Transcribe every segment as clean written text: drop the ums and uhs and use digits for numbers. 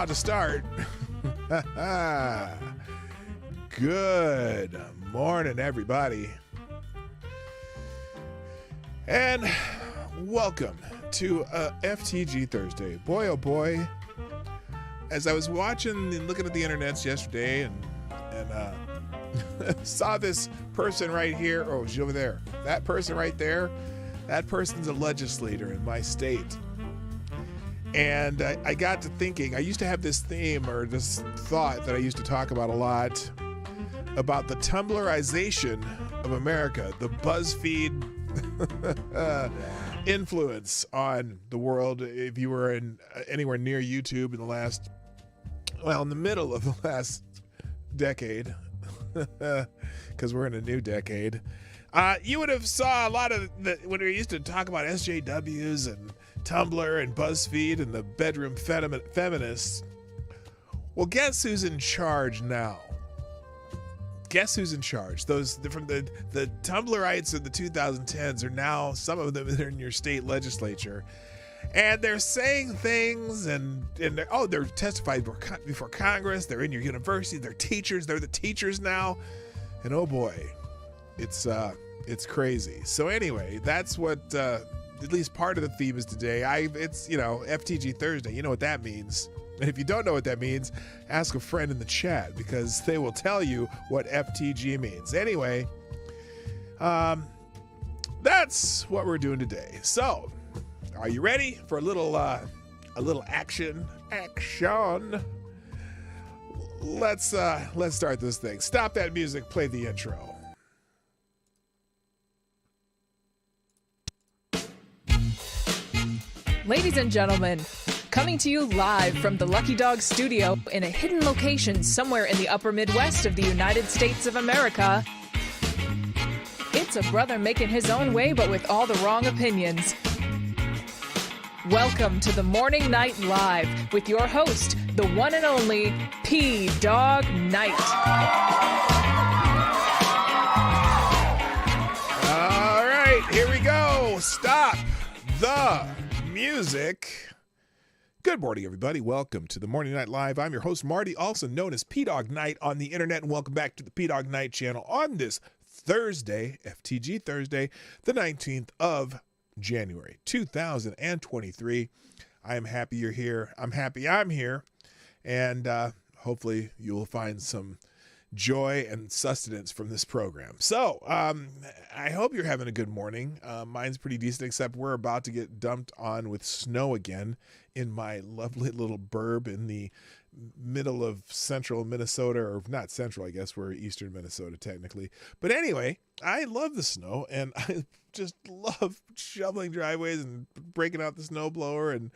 about to start. Good morning, everybody. And welcome to FTG Thursday. Boy, oh boy, as I was watching and looking at the internets yesterday and saw this person right here. Oh, she's over there. That person right there, that person's a legislator in my state. And I got to thinking, I used to have this theme or this thought that I used to talk about a lot about the Tumblrization of America, the BuzzFeed influence on the world. If you were anywhere near YouTube in the middle of the last decade, because we're in a new decade, you would have saw a lot of when we used to talk about SJWs and Tumblr and BuzzFeed and the bedroom feminists. Well, guess who's in charge now? Guess who's in charge? Those from the Tumblrites of the 2010s are now, some of them are in your state legislature, and they're saying things and they're testifying before Congress. They're in your university. They're teachers. They're the teachers now, and oh boy, it's crazy. So anyway, that's what at least part of the theme is today. It's FTG Thursday. You know what that means. And if you don't know what that means, ask a friend in the chat because they will tell you what FTG means. Anyway, that's what we're doing today. So, are you ready for a little action? Action. Let's start this thing. Stop that music. Play the intro. Ladies and gentlemen, coming to you live from the Lucky Dog studio in a hidden location somewhere in the upper Midwest of the United States of America, it's a brother making his own way but with all the wrong opinions. Welcome to the Morning Night Live with your host, the one and only P-Dog Knight. All right, here we go. Stop the music. Good morning, everybody. Welcome to the Morning Night Live. I'm your host, Marty, also known as P-Dog Knight on the internet, and welcome back to the P-Dog Knight channel on this Thursday, FTG Thursday, the 19th of January, 2023. I am happy you're here. I'm happy I'm here, and hopefully you will find some joy and sustenance from this program. So I hope you're having a good morning. Mine's pretty decent, except we're about to get dumped on with snow again in my lovely little burb in the middle of central Minnesota, or not central, I guess we're eastern Minnesota technically. But anyway, I love the snow, and I just love shoveling driveways and breaking out the snow blower and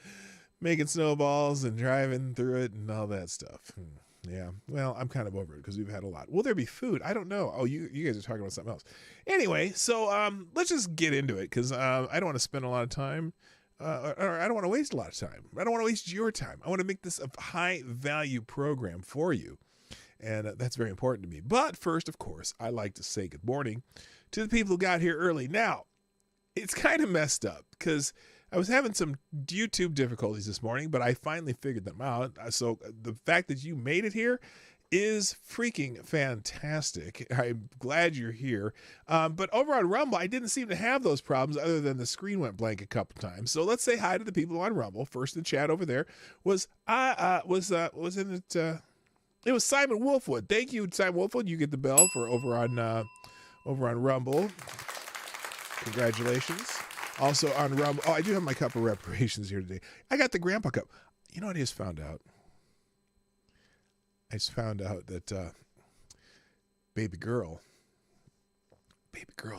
making snowballs and driving through it and all that stuff. Yeah, well, I'm kind of over it because we've had a lot. Will there be food? I don't know. Oh, you guys are talking about something else. Anyway, so let's just get into it because I don't want to spend a lot of time, or I don't want to waste a lot of time. I don't want to waste your time. I want to make this a high-value program for you, and that's very important to me. But first, of course, I like to say good morning to the people who got here early. Now, it's kind of messed up because I was having some YouTube difficulties this morning, but I finally figured them out. So the fact that you made it here is freaking fantastic. I'm glad you're here. But over on Rumble, I didn't seem to have those problems other than the screen went blank a couple times. So let's say hi to the people on Rumble. First in the chat over there was Simon Wolfwood. Thank you, Simon Wolfwood. You get the bell for over on Rumble. Congratulations. Also on Rumble. Oh, I do have my cup of reparations here today. I got the grandpa cup. You know what I just found out? I just found out that baby girl's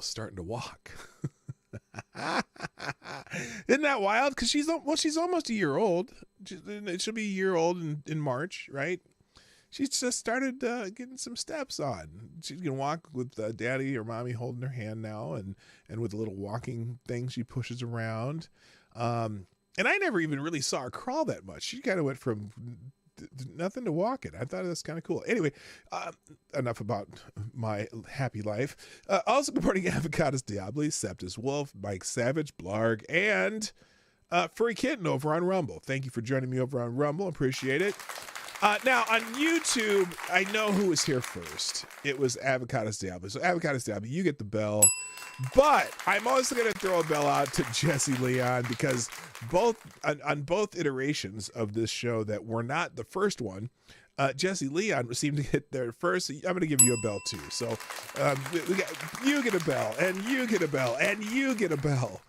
starting to walk. Isn't that wild? Because she's almost a year old. She'll be a year old in March, right? She's just started getting some steps on. She can walk with daddy or mommy holding her hand now, and with a little walking thing she pushes around. And I never even really saw her crawl that much. She kind of went from nothing to walking. I thought that's kind of cool. Anyway, enough about my happy life. Also, good morning, Avocados Diabli, Septus Wolf, Mike Savage, Blarg, and Furry Kitten over on Rumble. Thank you for joining me over on Rumble. Appreciate it. Now, on YouTube, I know who was here first. It was Avocados Diablo. So, Avocados Diablo, you get the bell. But I'm also going to throw a bell out to Jesse Leon because on both iterations of this show that were not the first one, Jesse Leon seemed to get there first. I'm going to give you a bell, too. So, you get a bell, and you get a bell, and you get a bell.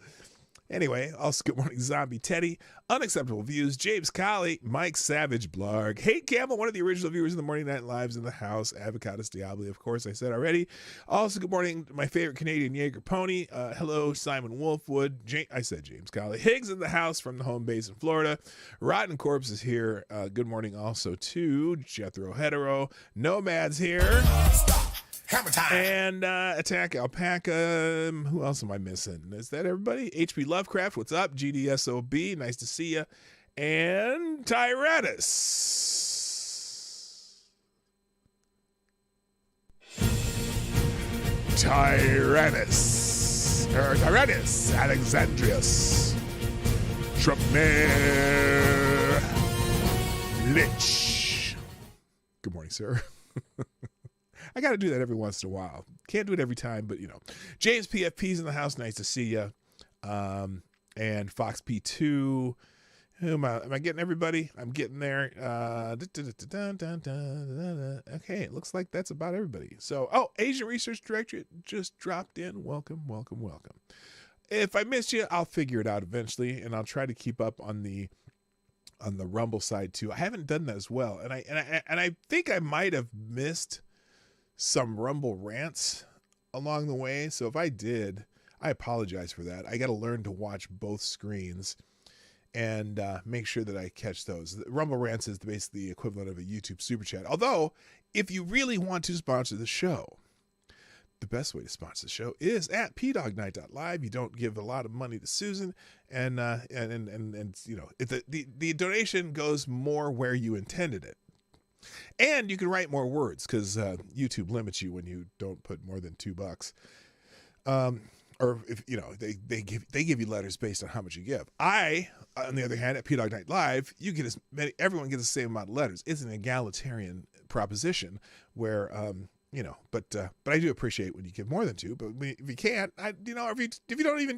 Anyway, also good morning, Zombie Teddy, Unacceptable Views, James Colley, Mike Savage, Blarg, Hate Campbell, one of the original viewers in the Morning Night Lives in the house, Avocados Diablo, of course, I said already. Also, good morning, my favorite Canadian Jaeger pony. Hello, Simon Wolfwood. I said James Colley. Higgs in the house from the home base in Florida. Rotten Corpse is here. Good morning also to Jethro Hetero. Nomad's here. Hammer time. And Attack Alpaca. Who else am I missing? Is that everybody? HP Lovecraft, what's up? GDSOB, nice to see you. And Tyrannus. Tyrannus Alexandrius. Trumpner Lich. Good morning, sir. I got to do that every once in a while. Can't do it every time, but James PFP's in the house. Nice to see you. And Fox P2. Am I getting everybody? I'm getting there. Okay, it looks like that's about everybody. So, Asian Research Directorate just dropped in. Welcome. If I missed you, I'll figure it out eventually, and I'll try to keep up on the Rumble side too. I haven't done that as well, and I think I might have missed some Rumble rants along the way. So if I did, I apologize for that. I got to learn to watch both screens and make sure that I catch those. Rumble rants is basically the equivalent of a YouTube super chat. Although, if you really want to sponsor the show, the best way to sponsor the show is at pdognight.live. You don't give a lot of money to Susan, and the donation goes more where you intended it. And you can write more words because YouTube limits you when you don't put more than $2. Or if they give you letters based on how much you give. I, on the other hand, at P-Dog Night Live, you get everyone gets the same amount of letters. It's an egalitarian proposition where but I do appreciate when you give more than 2. But if you can't, if you don't even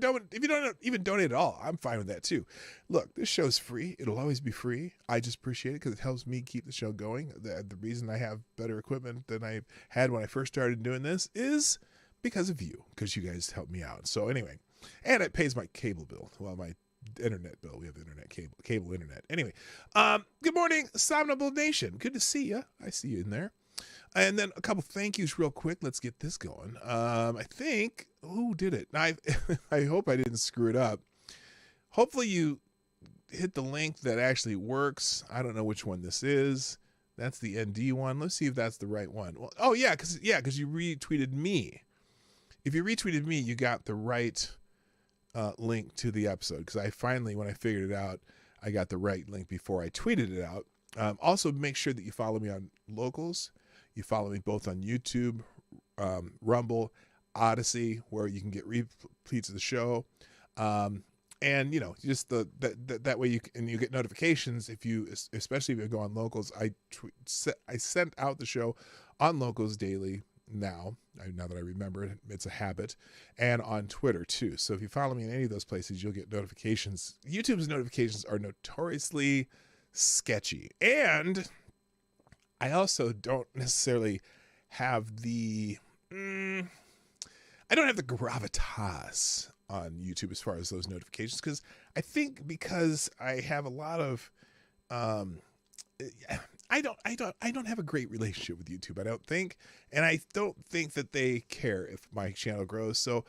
donate at all, I'm fine with that too. Look, this show's free. It'll always be free. I just appreciate it because it helps me keep the show going. The reason I have better equipment than I had when I first started doing this is because of you, because you guys help me out. So anyway, and it pays my cable bill. Well, my internet bill. We have internet cable internet. Anyway, good morning, Somnable Nation. Good to see you. I see you in there. And then a couple thank yous real quick. Let's get this going. I think, who did it? I hope I didn't screw it up. Hopefully you hit the link that actually works. I don't know which one this is. That's the ND one. Let's see if that's the right one. Well, because you retweeted me. If you retweeted me, you got the right link to the episode. Because I finally, when I figured it out, I got the right link before I tweeted it out. Also, make sure that you follow me on Locals. You follow me both on YouTube, Rumble, Odyssey, where you can get repeats of the show, and just that way you get notifications especially if you go on Locals. I sent out the show on Locals daily now that I remember it, it's a habit, and on Twitter too. So if you follow me in any of those places, you'll get notifications. YouTube's notifications are notoriously sketchy, and I also don't necessarily have the I don't have the gravitas on YouTube as far as those notifications, because I think because I have a lot of I don't have a great relationship with YouTube, I don't think, and I don't think that they care if my channel grows. So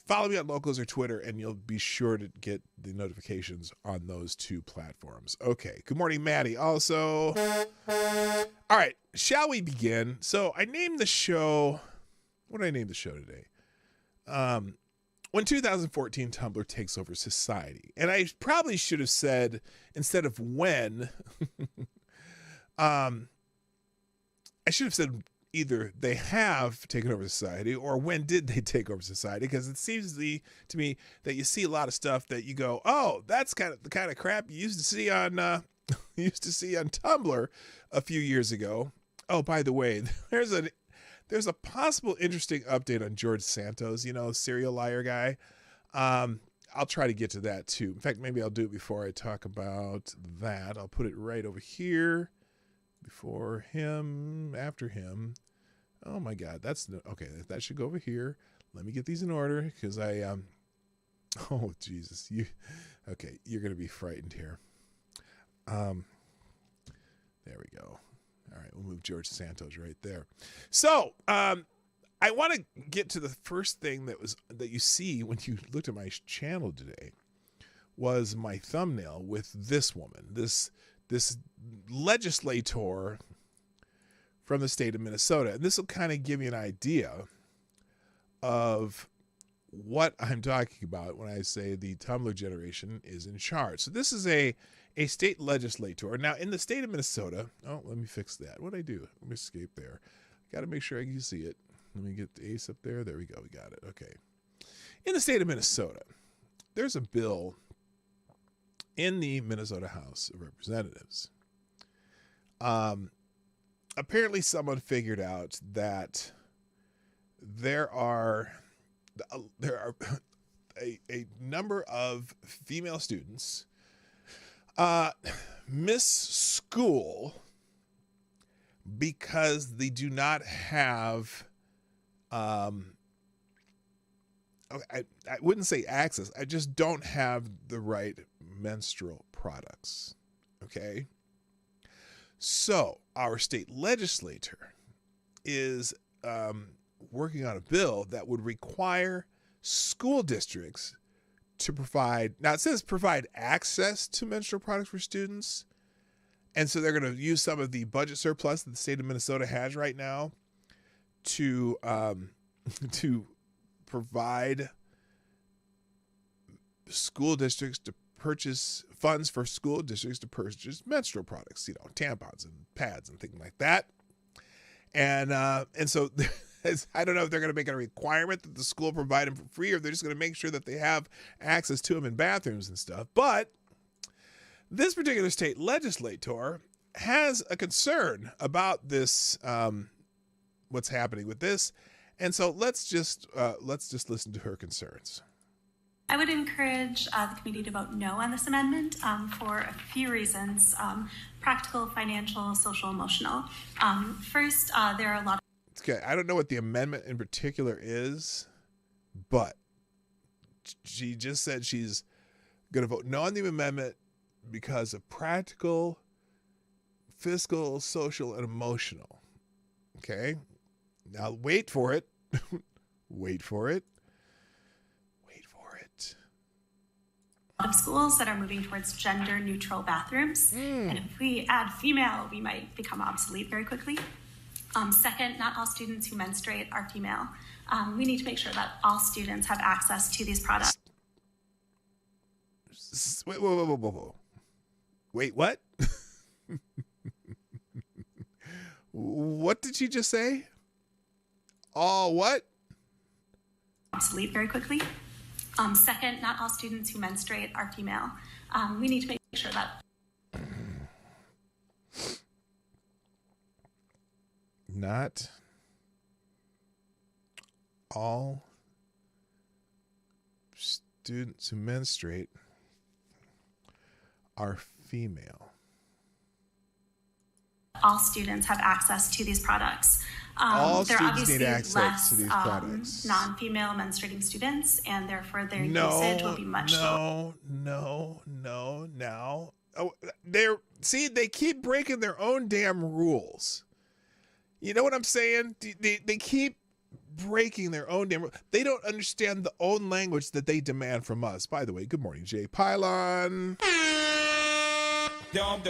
follow me on Locals or Twitter, and you'll be sure to get the notifications on those two platforms. Okay. Good morning, Maddie. Also, all right, shall we begin? So I named the show. What did I name the show today? When 2014 Tumblr takes over society, and I probably should have said instead of when. I should have said either they have taken over society, or when did they take over society? Because it seems to me that you see a lot of stuff that you go, oh, that's kind of the kind of crap you used to see on Tumblr a few years ago. Oh, by the way, there's a possible interesting update on George Santos, serial liar guy. I'll try to get to that too. In fact, maybe I'll do it before I talk about that. I'll put it right over here. Before him, after him. Oh my God, okay. That should go over here. Let me get these in order because oh Jesus, you're gonna be frightened here. There we go. All right, we'll move George Santos right there. So, I want to get to the first thing that you see when you looked at my channel today was my thumbnail with this woman, this legislator from the state of Minnesota. And this will kind of give you an idea of what I'm talking about when I say the Tumblr generation is in charge. So this is a state legislator. Now, in the state of Minnesota, let me fix that. What'd I do? Let me escape there. Got to make sure I can see it. Let me get the ace up there. There we go. We got it. Okay. In the state of Minnesota, there's a bill in the Minnesota House of Representatives. Apparently someone figured out that there are a number of female students miss school because they do not have I wouldn't say access. I just don't have the right menstrual products. Okay. So our state legislator is working on a bill that would require school districts to provide, now it says provide access to menstrual products for students. And so they're going to use some of the budget surplus that the state of Minnesota has right now to provide school districts to purchase funds for school districts to purchase menstrual products, tampons and pads and things like that. And so I don't know if they're going to make it a requirement that the school provide them for free, or they're just going to make sure that they have access to them in bathrooms and stuff. But this particular state legislator has a concern about this, what's happening with this. And so let's just listen to her concerns. I would encourage the committee to vote no on this amendment for a few reasons: practical, financial, social, emotional. First, there are a lot. Okay, I don't know what the amendment in particular is, but she just said she's going to vote no on the amendment because of practical, fiscal, social, and emotional. Okay, now wait for it. Wait for it. Of schools that are moving towards gender-neutral bathrooms. And if we add female, we might become obsolete very quickly. Second, not all students who menstruate are female. We need to make sure that all students have access to these products. Wait, whoa. Wait, what? What did she just say? All what? Obsolete very quickly. Second, not all students who menstruate are female. We need to make sure that not all students who menstruate are female. All students have access to these products. All there are students obviously need access less to these products. Non-female menstruating students, and therefore their usage will be much lower. No. Now, they keep breaking their own damn rules. You know what I'm saying? They keep breaking their own damn rules. They don't understand the own language that they demand from us. By the way, good morning, Jay Pylon. Let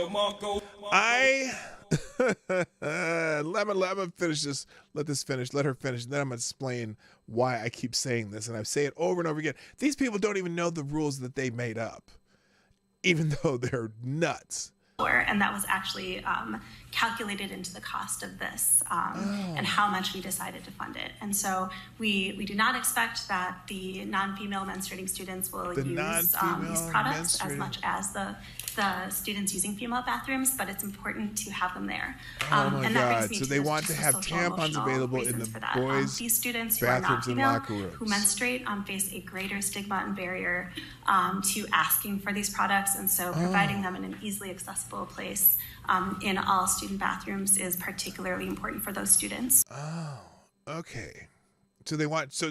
me finish this. Let her finish. Then I'm going to explain why I keep saying this. And I say it over and over again. These people don't even know the rules that they made up, even though they're nuts. And that was actually calculated into the cost of this and how much we decided to fund it. And so we do not expect that the non-female menstruating students will use these products as much as the students using female bathrooms, but it's important to have them there. Oh my and God! That brings me So to they this, want to just the have social, tampons emotional available in reasons the for that. boys' These students who are not bathrooms and female, locker rooms. who menstruate, face a greater stigma and barrier to asking for these products, and so providing them in an easily accessible place in all student bathrooms is particularly important for those students. Oh, okay. So they want so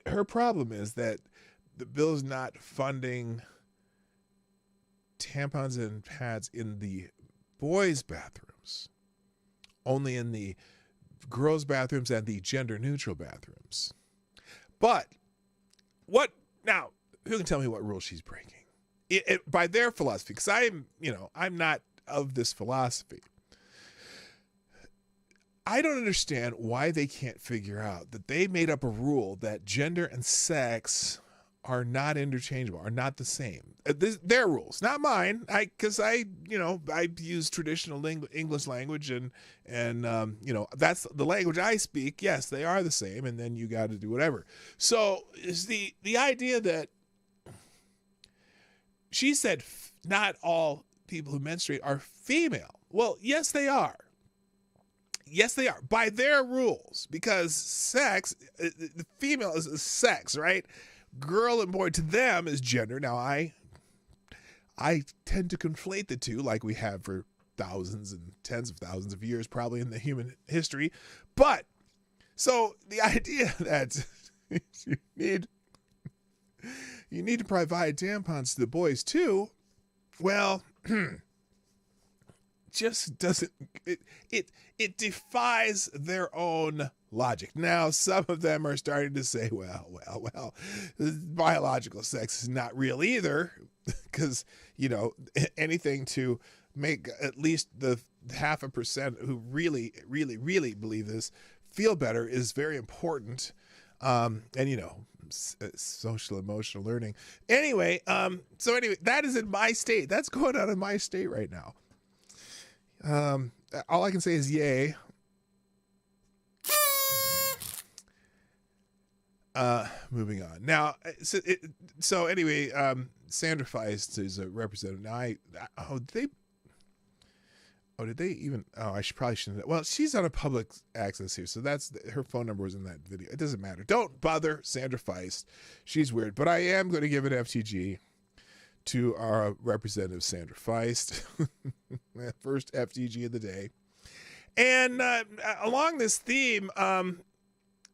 her problem is that the bill is not funding tampons and pads in the boys' bathrooms, only in the girls' bathrooms and the gender-neutral bathrooms. But what now? Who can tell me what rule she's breaking? By their philosophy, because I'm not of this philosophy. I don't understand why they can't figure out that they made up a rule that gender and sex are not interchangeable, are not the same. Their rules, not mine. Because I use traditional English language and that's the language I speak. Yes, they are the same, and then you got to do whatever. So is the idea that she said not all people who menstruate are female. Well, yes, they are. Yes, they are by their rules, because sex, the female is sex, right? Girl and boy to them is gender. Now, I tend to conflate the two like we have for thousands and tens of thousands of years, probably in the human history. But so the idea that you need to provide tampons to the boys too, well, just doesn't it defies their own logic. Now, some of them are starting to say, well, biological sex is not real either, because anything to make at least the 0.5% who really believe this feel better is very important. And social emotional learning. Anyway, that is in my state. That's going on in my state right now. All I can say is yay. Moving on. Now, anyway, Sandra Feist is a representative. Now, did they even? Oh, probably shouldn't. Well, she's on a public access here, so her phone number was in that video. It doesn't matter. Don't bother Sandra Feist. She's weird, but I am going to give an FTG to our representative Sandra Feist, first FTG of the day. And along this theme,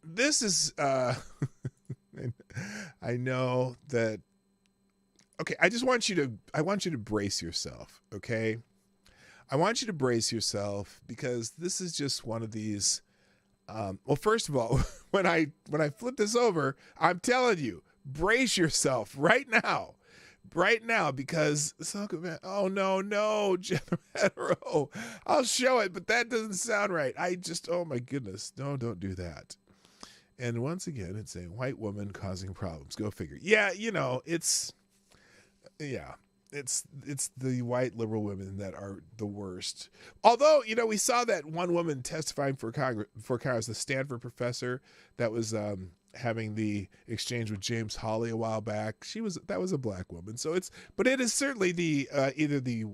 this is I know that. Okay, I want you to brace yourself. Okay. I want you to brace yourself, because this is just one of these. Well, first of all, when I flip this over, I'm telling you, brace yourself right now, because oh no, gender hetero. I'll show it, but that doesn't sound right. Oh my goodness, no, don't do that. And once again, it's a white woman causing problems. Go figure. Yeah, it's the white liberal women that are the worst. Although, we saw that one woman testifying for Congress, the Stanford professor that was having the exchange with James Hawley a while back. That was a black woman. So but it is certainly the either the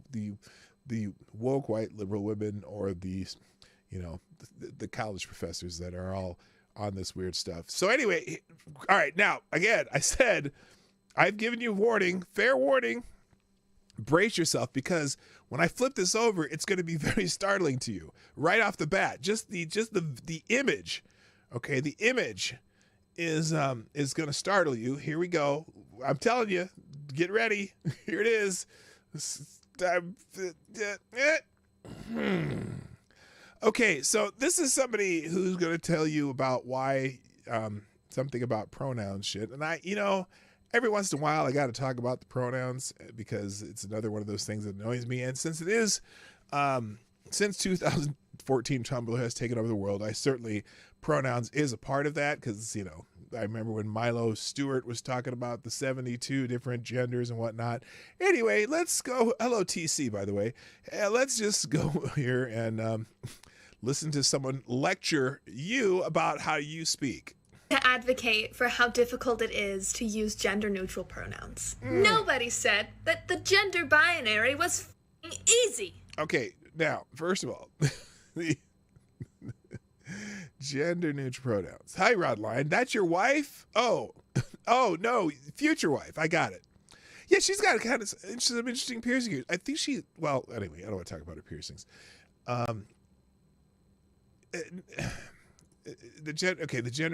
woke white liberal women or the college professors that are all on this weird stuff. So anyway, all right. Now, again, I said I've given you warning, fair warning. Brace yourself, because when I flip this over, it's going to be very startling to you right off the bat. Just the image, okay? The image is going to startle you. Here we go. I'm telling you, get ready. Here it is. Okay, so this is somebody who's going to tell you about why something about pronoun shit, and every once in a while, I got to talk about the pronouns, because it's another one of those things that annoys me. And since it is, since 14 Tumblr has taken over the world. I certainly, pronouns is a part of that because, I remember when Milo Stewart was talking about the 72 different genders and whatnot. Anyway, let's go. Hello, TC, by the way. Let's just go here and listen to someone lecture you about how you speak. To advocate for how difficult it is to use gender-neutral pronouns. Nobody said that the gender binary was easy. Okay, now, first of all, the gender-neutral pronouns. Hi, Rodline. That's your wife? Oh, no, future wife. I got it. Yeah, she's got kind of some interesting piercings. I think anyway, I don't want to talk about her piercings. The gender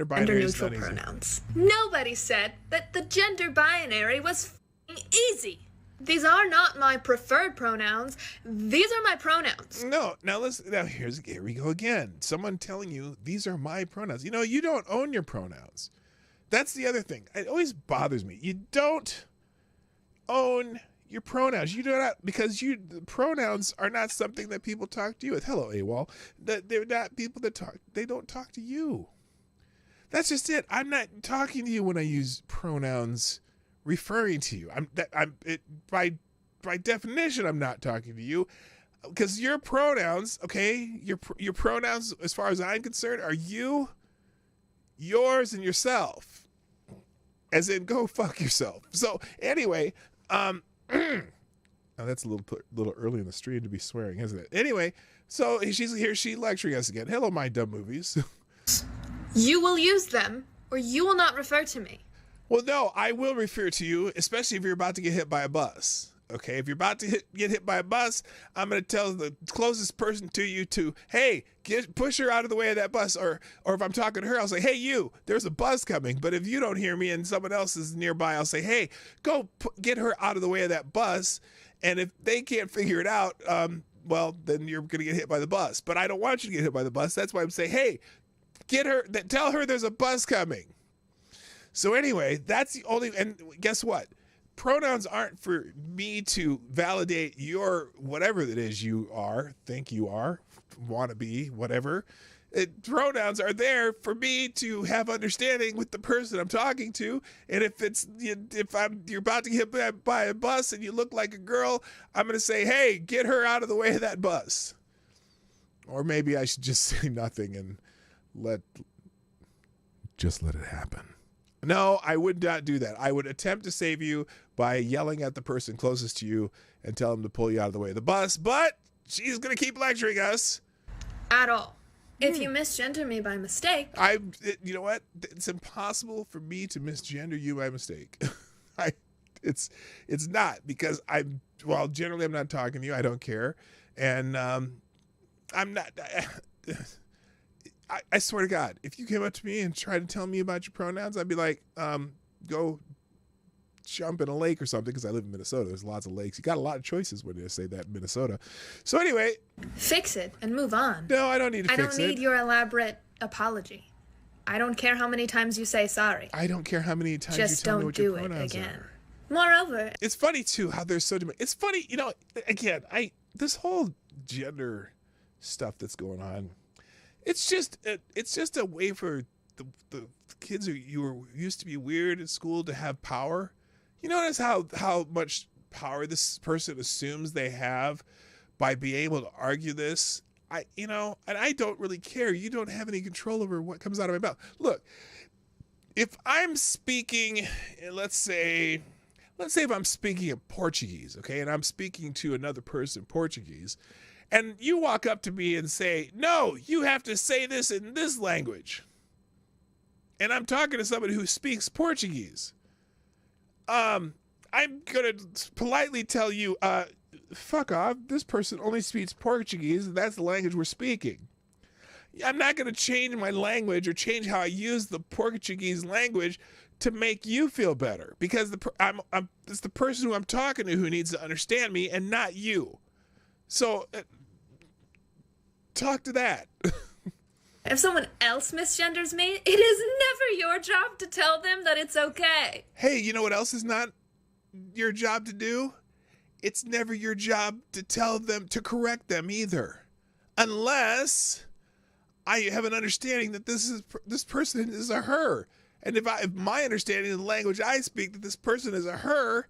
binary is gender-neutral pronouns. Nobody said that the gender binary was easy. These are not my preferred pronouns. These are my pronouns. No, now here we go again. Someone telling you these are my pronouns. You don't own your pronouns. That's the other thing. It always bothers me. You don't own your pronouns. You do not, because the pronouns are not something that people talk to you with. Hello, AWOL. They're not people that talk. They don't talk to you. That's just it. I'm not talking to you when I use pronouns referring to you. By definition, I'm not talking to you because your pronouns, okay, your pronouns, as far as I'm concerned, are you, yours, and yourself. As in, go fuck yourself. So anyway, now that's a little early in the stream to be swearing, isn't it? Anyway, so she's lecturing us again. Hello, my dumb movies. You will use them, or you will not refer to me. Well, no, I will refer to you, especially if you're about to get hit by a bus. Okay, if you're about to get hit by a bus, I'm going to tell the closest person to you to, hey, push her out of the way of that bus. Or if I'm talking to her, I'll say, hey, you, there's a bus coming. But if you don't hear me and someone else is nearby, I'll say, hey, go get her out of the way of that bus. And if they can't figure it out, well, then you're going to get hit by the bus. But I don't want you to get hit by the bus. That's why I'm saying, hey, tell her there's a bus coming. So anyway, that's the only, and guess what? Pronouns aren't for me to validate your whatever it is you are, think you are, want to be, whatever. Pronouns are there for me to have understanding with the person I'm talking to. And if you're about to get hit by a bus and you look like a girl, I'm going to say, hey, get her out of the way of that bus. Or maybe I should just say nothing and let it happen. No, I would not do that. I would attempt to save you by yelling at the person closest to you and tell them to pull you out of the way of the bus, but she's going to keep lecturing us. At all. If you misgender me by mistake... You know what? It's impossible for me to misgender you by mistake. It's not, because generally I'm not talking to you. I don't care. And I'm not... I swear to God, if you came up to me and tried to tell me about your pronouns, I'd be like, go jump in a lake or something, because I live in Minnesota. There's lots of lakes. You got a lot of choices when you say that in Minnesota. So anyway. Fix it and move on. No, I don't need to fix it. I don't need your elaborate apology. I don't care how many times you say sorry. I don't care how many times you tell me what your pronouns are. Just don't do it again. Moreover. It's funny, too, how there's so many. It's funny, again, this whole gender stuff that's going on, it's just a way for the kids who used to be weird in school to have power. You notice how much power this person assumes they have by being able to argue this. And I don't really care. You don't have any control over what comes out of my mouth. Look, if I'm speaking, let's say if I'm speaking in Portuguese, okay, and I'm speaking to another person in Portuguese, and you walk up to me and say, no, you have to say this in this language. And I'm talking to somebody who speaks Portuguese. I'm going to politely tell you, fuck off. This person only speaks Portuguese, and that's the language we're speaking. I'm not going to change my language or change how I use the Portuguese language to make you feel better, because it's the person who I'm talking to who needs to understand me and not you. So talk to that. If someone else misgenders me, it is never your job to tell them that it's okay. Hey, you know what else is not your job to do? It's never your job to tell them, to correct them either. unless I have an understanding that this person is a her. And if my understanding of the language I speak that this person is a her,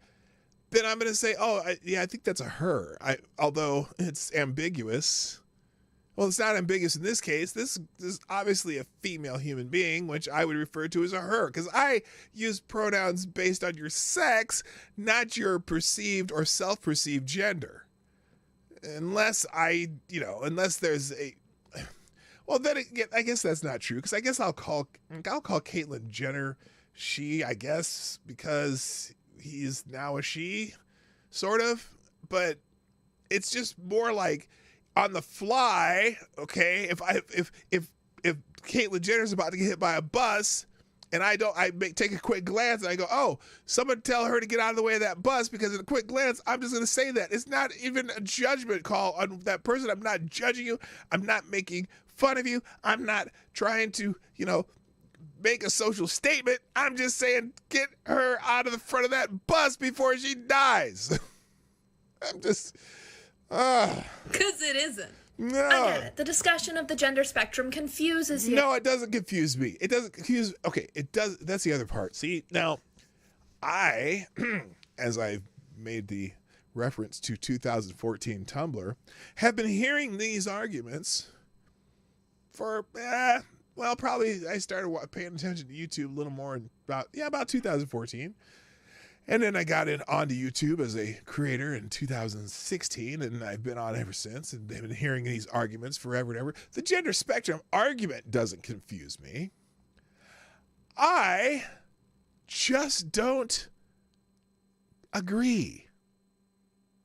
then I'm going to say, I think that's a her. Although it's ambiguous. Well, it's not ambiguous in this case. This is obviously a female human being, which I would refer to as a her, because I use pronouns based on your sex, not your perceived or self-perceived gender. Unless there's a, well, then again, I guess that's not true, because I guess I'll call Caitlyn Jenner she, I guess, because he's now a she, sort of, but it's just more like on the fly, okay? If Caitlyn Jenner's about to get hit by a bus, and take a quick glance and I go, oh, someone tell her to get out of the way of that bus, because in a quick glance, I'm just going to say that. It's not even a judgment call on that person. I'm not judging you. I'm not making fun of you. I'm not trying to, make a social statement. I'm just saying, get her out of the front of that bus before she dies. I'm just, Because it isn't. no. I get it. The discussion of the gender spectrum confuses you. No, it doesn't confuse me. It doesn't confuse. Okay, it does. That's the other part. See, now, I, as I made the reference to 2014 Tumblr, have been hearing these arguments for, probably I started paying attention to YouTube a little more in about 2014. And then I got onto YouTube as a creator in 2016, and I've been on ever since, and they've been hearing these arguments forever and ever. The gender spectrum argument doesn't confuse me. I just don't agree.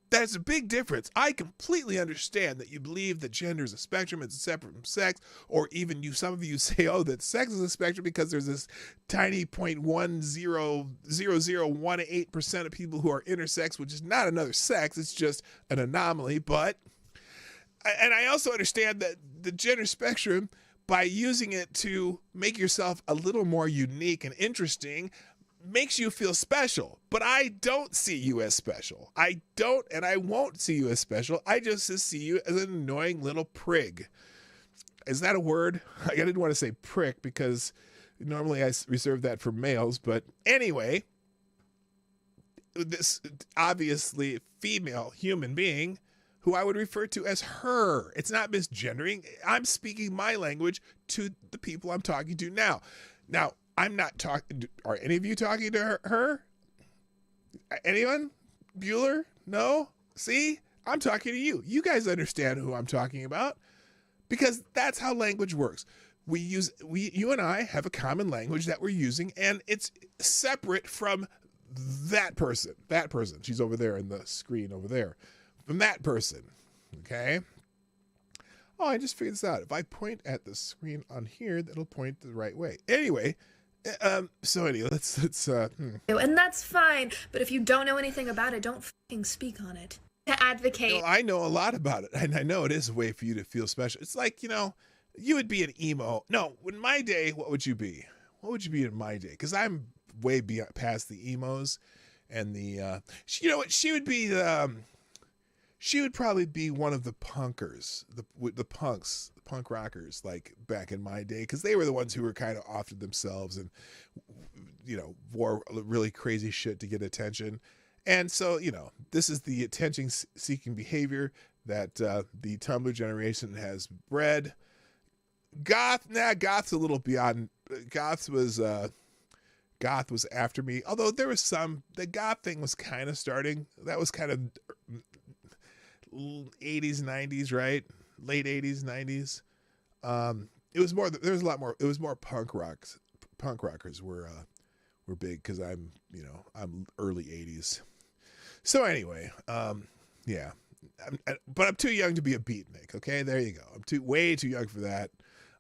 That's a big difference. I completely understand that you believe that gender is a spectrum, it's separate from sex, or even some of you say, that sex is a spectrum because there's this tiny 0.100018% of people who are intersex, which is not another sex, it's just an anomaly. And I also understand that the gender spectrum, by using it to make yourself a little more unique and interesting, makes you feel special, but I don't see you as special. I don't, and I won't see you as special. I just see you as an annoying little prig. Is that a word? I didn't want to say prick because normally I reserve that for males, but anyway, this obviously female human being who I would refer to as her. It's not misgendering. I'm speaking my language to the people I'm talking to now. Now, I'm not talking. Are any of you talking to her? Anyone? Bueller? No? See? I'm talking to you. You guys understand who I'm talking about, because that's how language works. You and I have a common language that we're using, and it's separate from that person. That person. She's over there in the screen over there. From that person. Okay? Oh, I just figured this out. If I point at the screen on here, that'll point the right way. Anyway, let's And that's fine, but if you don't know anything about it, don't fucking speak on it. To advocate. No, I know a lot about it, and I know it is a way for you to feel special. It's like, you would be an emo. No, in my day, what would you be? What would you be in my day? Because I'm way past the emos and the, she would be she would probably be one of the punkers, the punks, the punk rockers, like back in my day, because they were the ones who were kind of off to themselves and, wore really crazy shit to get attention. And so, this is the attention-seeking behavior that the Tumblr generation has bred. Goth's a little beyond. Goth was after me, although there was the goth thing was kind of starting. That was kind of 80s, 90s, right? Late 80s, 90s. It was more. There was a lot more. It was more punk rocks. Punk rockers were big because I'm early 80s. So anyway, yeah. But I'm too young to be a beatnik. Okay, there you go. I'm way too young for that.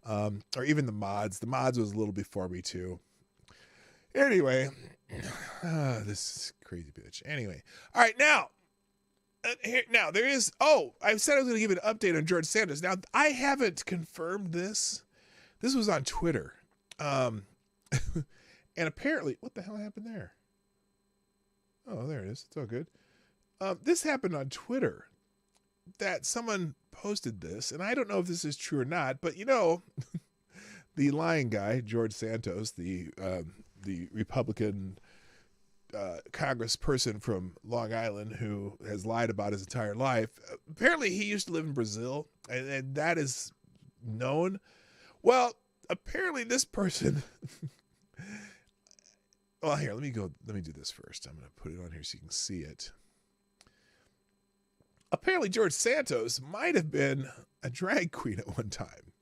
Or even the mods. The mods was a little before me too. Anyway, this crazy bitch. Anyway, all right, now there is. Oh, I said I was going to give an update on George Sanders. Now I haven't confirmed this. This was on Twitter, and apparently, what the hell happened there? Oh, there it is. It's all good. This happened on Twitter. That someone posted this, and I don't know if this is true or not, but the lying guy, George Santos, the Republican congressperson from Long Island who has lied about his entire life. Apparently, he used to live in Brazil, and that is known. Well, apparently, this person. Well, here, let me do this first. I'm going to put it on here so you can see it. Apparently, George Santos might have been a drag queen at one time.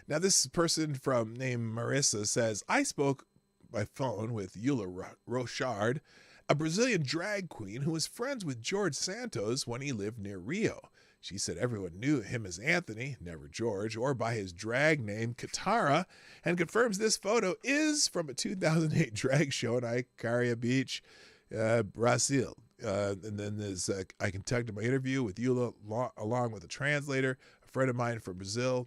Now, this person named Marissa says, I spoke by phone with Eula Rochard, a Brazilian drag queen who was friends with George Santos when he lived near Rio. She said everyone knew him as Anthony, never George, or by his drag name, Katara, and confirms this photo is from a 2008 drag show in Icaria Beach, Brazil. And then there's, I conducted my interview with Eula along with a translator, a friend of mine from Brazil.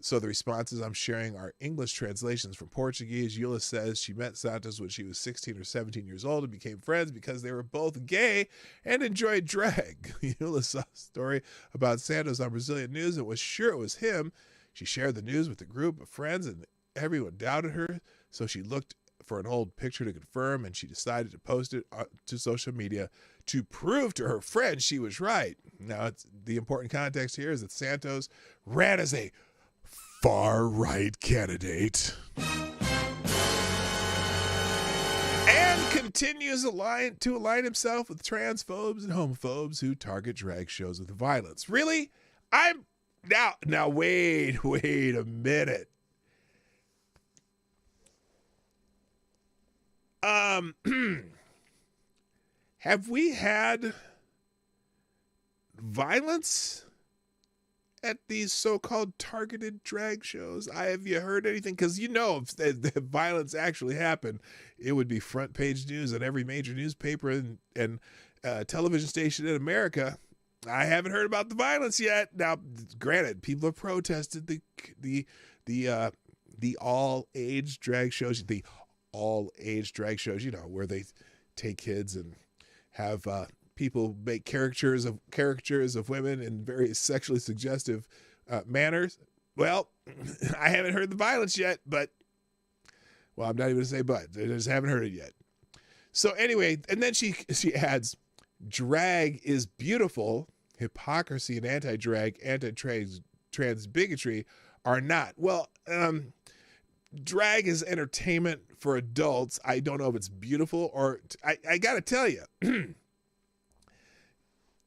So the responses I'm sharing are English translations from Portuguese. Eula says she met Santos when she was 16 or 17 years old and became friends because they were both gay and enjoyed drag. Eula saw a story about Santos on Brazilian news and was sure it was him. She shared the news with a group of friends and everyone doubted her. So she looked for an old picture to confirm and she decided to post it to social media to prove to her friends she was right. Now, the important context here is that Santos ran as a far-right candidate and continues to align himself with transphobes and homophobes who target drag shows with violence. Really? Now wait a minute. Have we had violence at these so-called targeted drag shows? Have you heard anything? Because if the violence actually happened, it would be front page news on every major newspaper and television station in America. I haven't heard about the violence yet. Now, granted, people have protested the all-age drag shows, where they take kids and have people make caricatures of women in very sexually suggestive manners. Well, I haven't heard the violence yet, but, well, I'm not even going to say but. I just haven't heard it yet. So anyway, and then she adds, drag is beautiful. Hypocrisy and anti-drag, anti-trans bigotry are not. Well, drag is entertainment for adults. I don't know if it's beautiful or I got to tell you,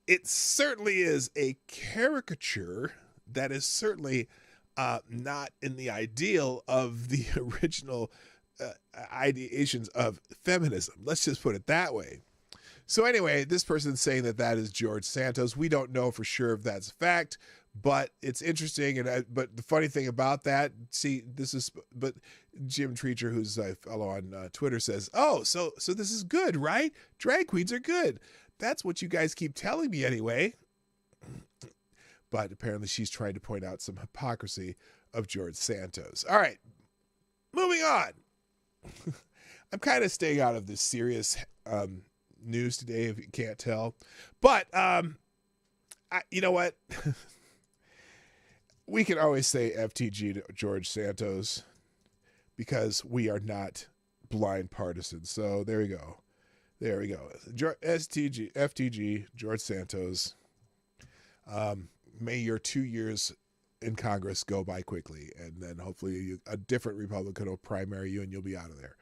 it certainly is a caricature that is certainly not in the ideal of the original ideations of feminism. Let's just put it that way. So anyway, this person's saying that is George Santos. We don't know for sure if that's a fact, but it's interesting. But the funny thing about that, but Jim Treacher, who's I follow on Twitter, says, "Oh, so this is good, right? Drag queens are good. That's what you guys keep telling me anyway." But apparently she's trying to point out some hypocrisy of George Santos. All right, moving on. I'm kind of staying out of this serious news today, if you can't tell. But you know what? We can always say FTG to George Santos because we are not blind partisans. So there we go. FTG, George Santos. May your 2 years in Congress go by quickly, and then hopefully a different Republican will primary you and you'll be out of there.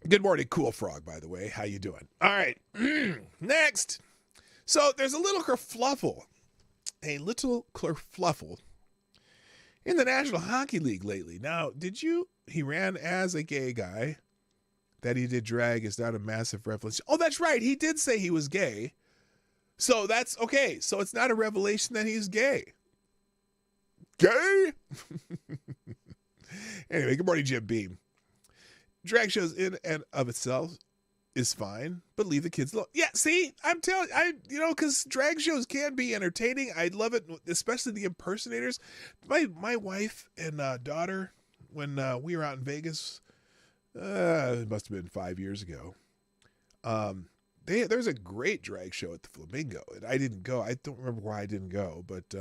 Good morning, Cool Frog, by the way. How you doing? All right. Next. So there's a little kerfluffle in the National Hockey League lately. Now, he ran as a gay guy. That he did drag is not a massive revelation. Oh, that's right. He did say he was gay. So that's okay. So it's not a revelation that he's gay. Gay? Anyway, good morning, Jim Beam. Drag shows in and of itself is fine, but leave the kids alone. Yeah, see, I'm telling because drag shows can be entertaining. I love it, especially the impersonators. My wife and daughter, when we were out in Vegas, it must have been 5 years ago. there's a great drag show at the Flamingo, and I didn't go. I don't remember why I didn't go, but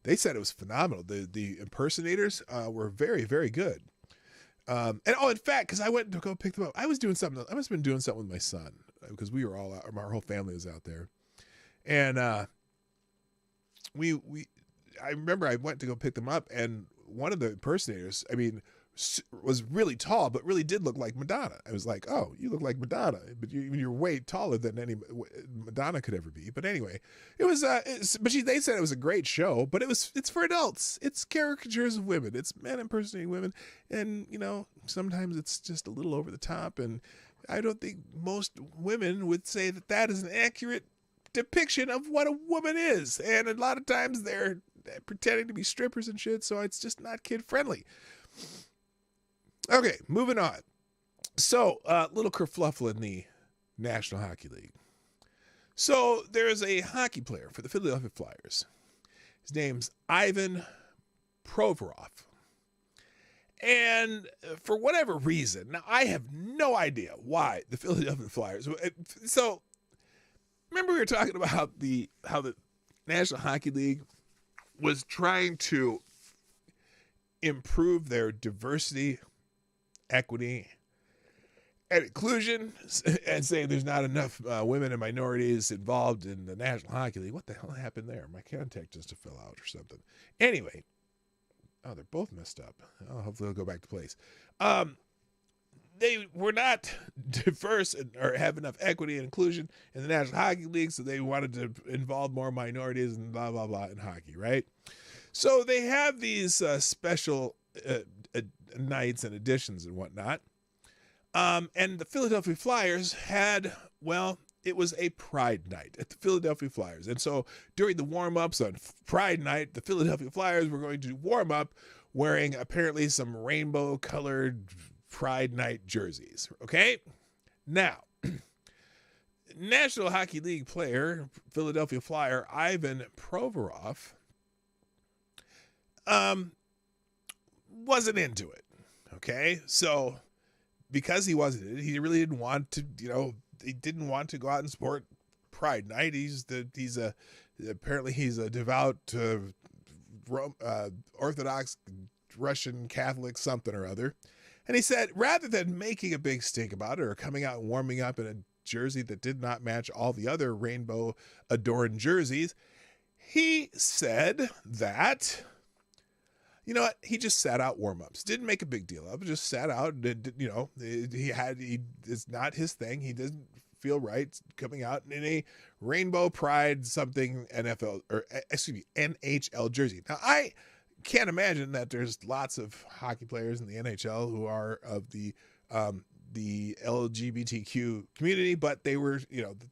they said it was phenomenal. The impersonators were very, very good. And in fact, because I went to go pick them up, I was doing something. I must have been doing something with my son because we were all out. Our whole family was out there, and I remember I went to go pick them up, and one of the impersonators, I mean, was really tall, but really did look like Madonna. I was like, oh, you look like Madonna, but you're way taller than any Madonna could ever be. But anyway, it was, they said it was a great show, but it's for adults. It's caricatures of women. It's men impersonating women. And, you know, sometimes it's just a little over the top. And I don't think most women would say that that is an accurate depiction of what a woman is. And a lot of times they're pretending to be strippers and shit. So it's just not kid friendly. Okay, moving on. So, little kerfluffle in the National Hockey League. So, there's a hockey player for the Philadelphia Flyers. His name's Ivan Provorov. And for whatever reason, now I have no idea why the Philadelphia Flyers. So, remember we were talking about how the National Hockey League was trying to improve their diversity, equity, and inclusion, and saying there's not enough women and minorities involved in the National Hockey League. What the hell happened there? My contact just fell out or something. Anyway, oh, they're both messed up. Oh, hopefully they'll go back to place. They were not diverse or have enough equity and inclusion in the National Hockey League, so they wanted to involve more minorities and blah, blah, blah in hockey, right? So they have these special nights and editions and whatnot. And the Philadelphia Flyers had, well, it was a Pride night at the Philadelphia Flyers. And so during the warm-ups on Pride night, the Philadelphia Flyers were going to warm up wearing apparently some rainbow-colored Pride night jerseys. Okay? Now, National Hockey League player, Philadelphia Flyer, Ivan Provorov, wasn't into it. Okay, so because he wasn't, he really didn't want to. He didn't want to go out and support Pride Night. Apparently he's a devout Orthodox Russian Catholic something or other, and he said rather than making a big stink about it or coming out and warming up in a jersey that did not match all the other rainbow adorned jerseys, he said that. You know what? He just sat out warm-ups. Didn't make a big deal of it. Just sat out. It's not his thing. He doesn't feel right coming out in a rainbow pride something NHL jersey. Now, I can't imagine that there's lots of hockey players in the NHL who are of the LGBTQ community, but they were,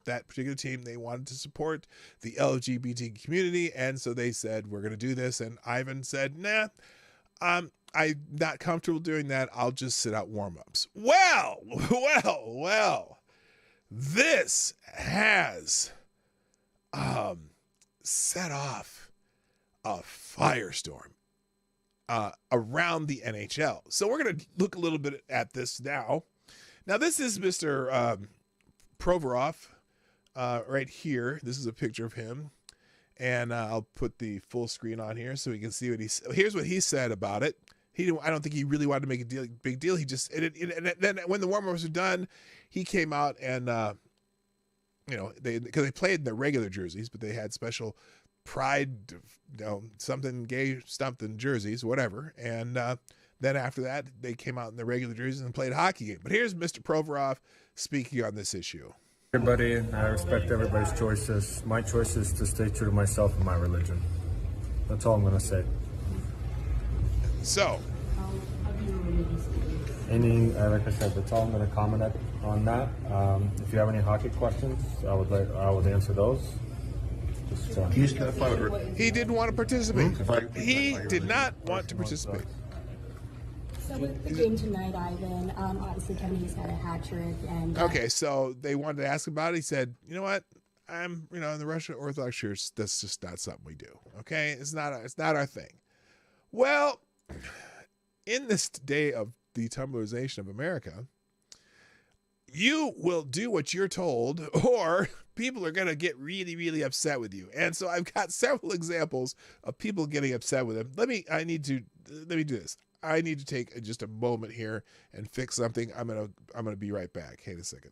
that particular team, they wanted to support the LGBT community. And so they said, we're going to do this. And Ivan said, nah, I'm not comfortable doing that. I'll just sit out warm-ups. Well, this has set off a firestorm around the NHL. So we're going to look a little bit at this now. Now, this is Mr. Provorov right here. This is a picture of him. And I'll put the full screen on here so we can see here's what he said about it. I don't think he really wanted to make a big deal. He just, and then when the warm-ups were done, he came out and, because they played in their regular jerseys, but they had special Pride, something gay, something jerseys, whatever. And then after that, they came out in their regular jerseys and played a hockey game. But here's Mr. Provorov speaking on this issue. Everybody, I respect everybody's choices. My choice is to stay true to myself and my religion. That's all I'm going to say. So, like I said, that's all I'm going to comment on that. If you have any hockey questions, I would answer those. Can you just clarify what he didn't want to participate. He did not want to participate. So with the game tonight, Ivan, obviously Kennedy's got a hat trick, and okay, so they wanted to ask about it. He said, "You know what? I'm, in the Russian Orthodox Church. That's just not something we do. Okay, it's not our thing." Well, in this day of the Tumblrization of America, you will do what you're told, or people are going to get really, really upset with you. And so I've got several examples of people getting upset with him. Let me do this. I need to take just a moment here and fix something. I'm going to be right back. Hang on a second.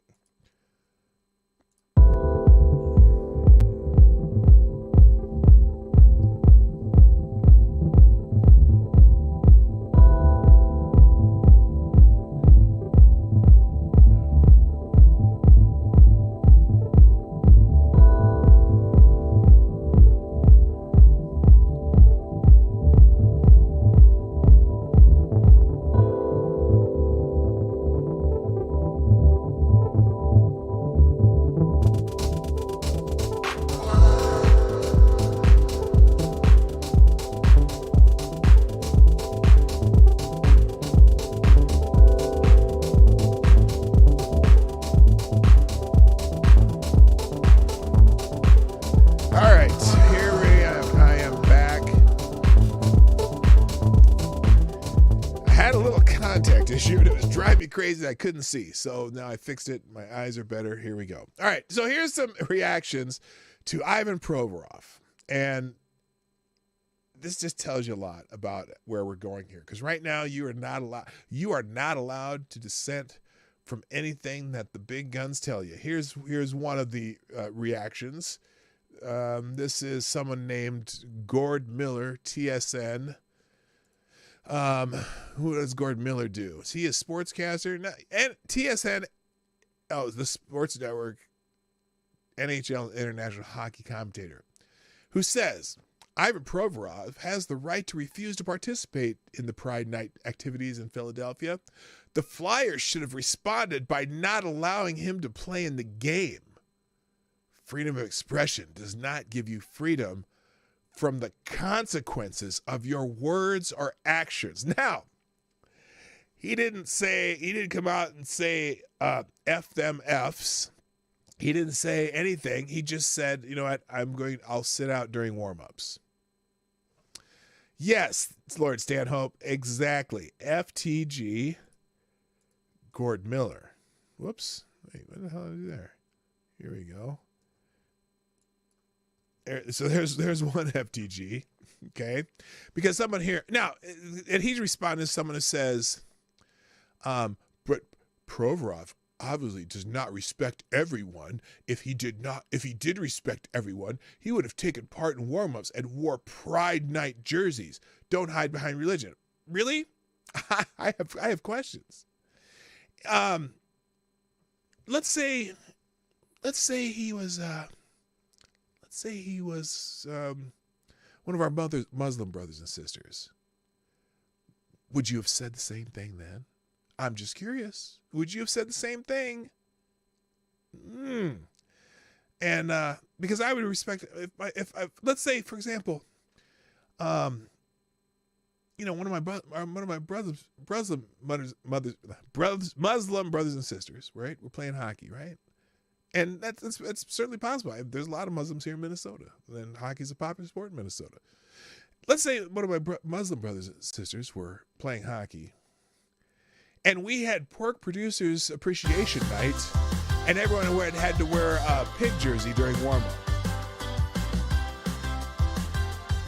Issue. It was driving me crazy. I couldn't see. So now I fixed it. My eyes are better. Here we go. All right. So here's some reactions to Ivan Provorov. And this just tells you a lot about where we're going here. Because right now you are not allowed to dissent from anything that the big guns tell you. Here's one of the reactions. This is someone named Gord Miller, TSN. Who does Gord Miller do? Is he a sportscaster? No, and TSN, the Sports Network, NHL International Hockey commentator, who says Ivan Provorov has the right to refuse to participate in the Pride Night activities in Philadelphia. The Flyers should have responded by not allowing him to play in the game. Freedom of expression does not give you freedom from the consequences of your words or actions. Now, he didn't come out and say, F them Fs. He didn't say anything. He just said, you know what, I'll sit out during warm-ups. Yes, Lord Stanhope, exactly. FTG, Gord Miller. Whoops. Wait, what the hell did I do there? Here we go. So there's one FTG, okay? Because someone here now, and he's responding to someone who says, but Provorov obviously does not respect everyone. If he did respect everyone, he would have taken part in warm-ups and wore Pride Night jerseys. Don't hide behind religion. Really? I have questions. Let's say he was. Say he was one of our Muslim brothers and sisters. Would you have said the same thing then? I'm just curious. Would you have said the same thing? And because I would respect if let's say, for example, one of my Muslim brothers and sisters, right? We're playing hockey, right? And that's certainly possible. There's a lot of Muslims here in Minnesota, and hockey's a popular sport in Minnesota. Let's say one of my Muslim brothers and sisters were playing hockey, and we had Pork Producers Appreciation Night, and everyone had to wear a pig jersey during warm-up.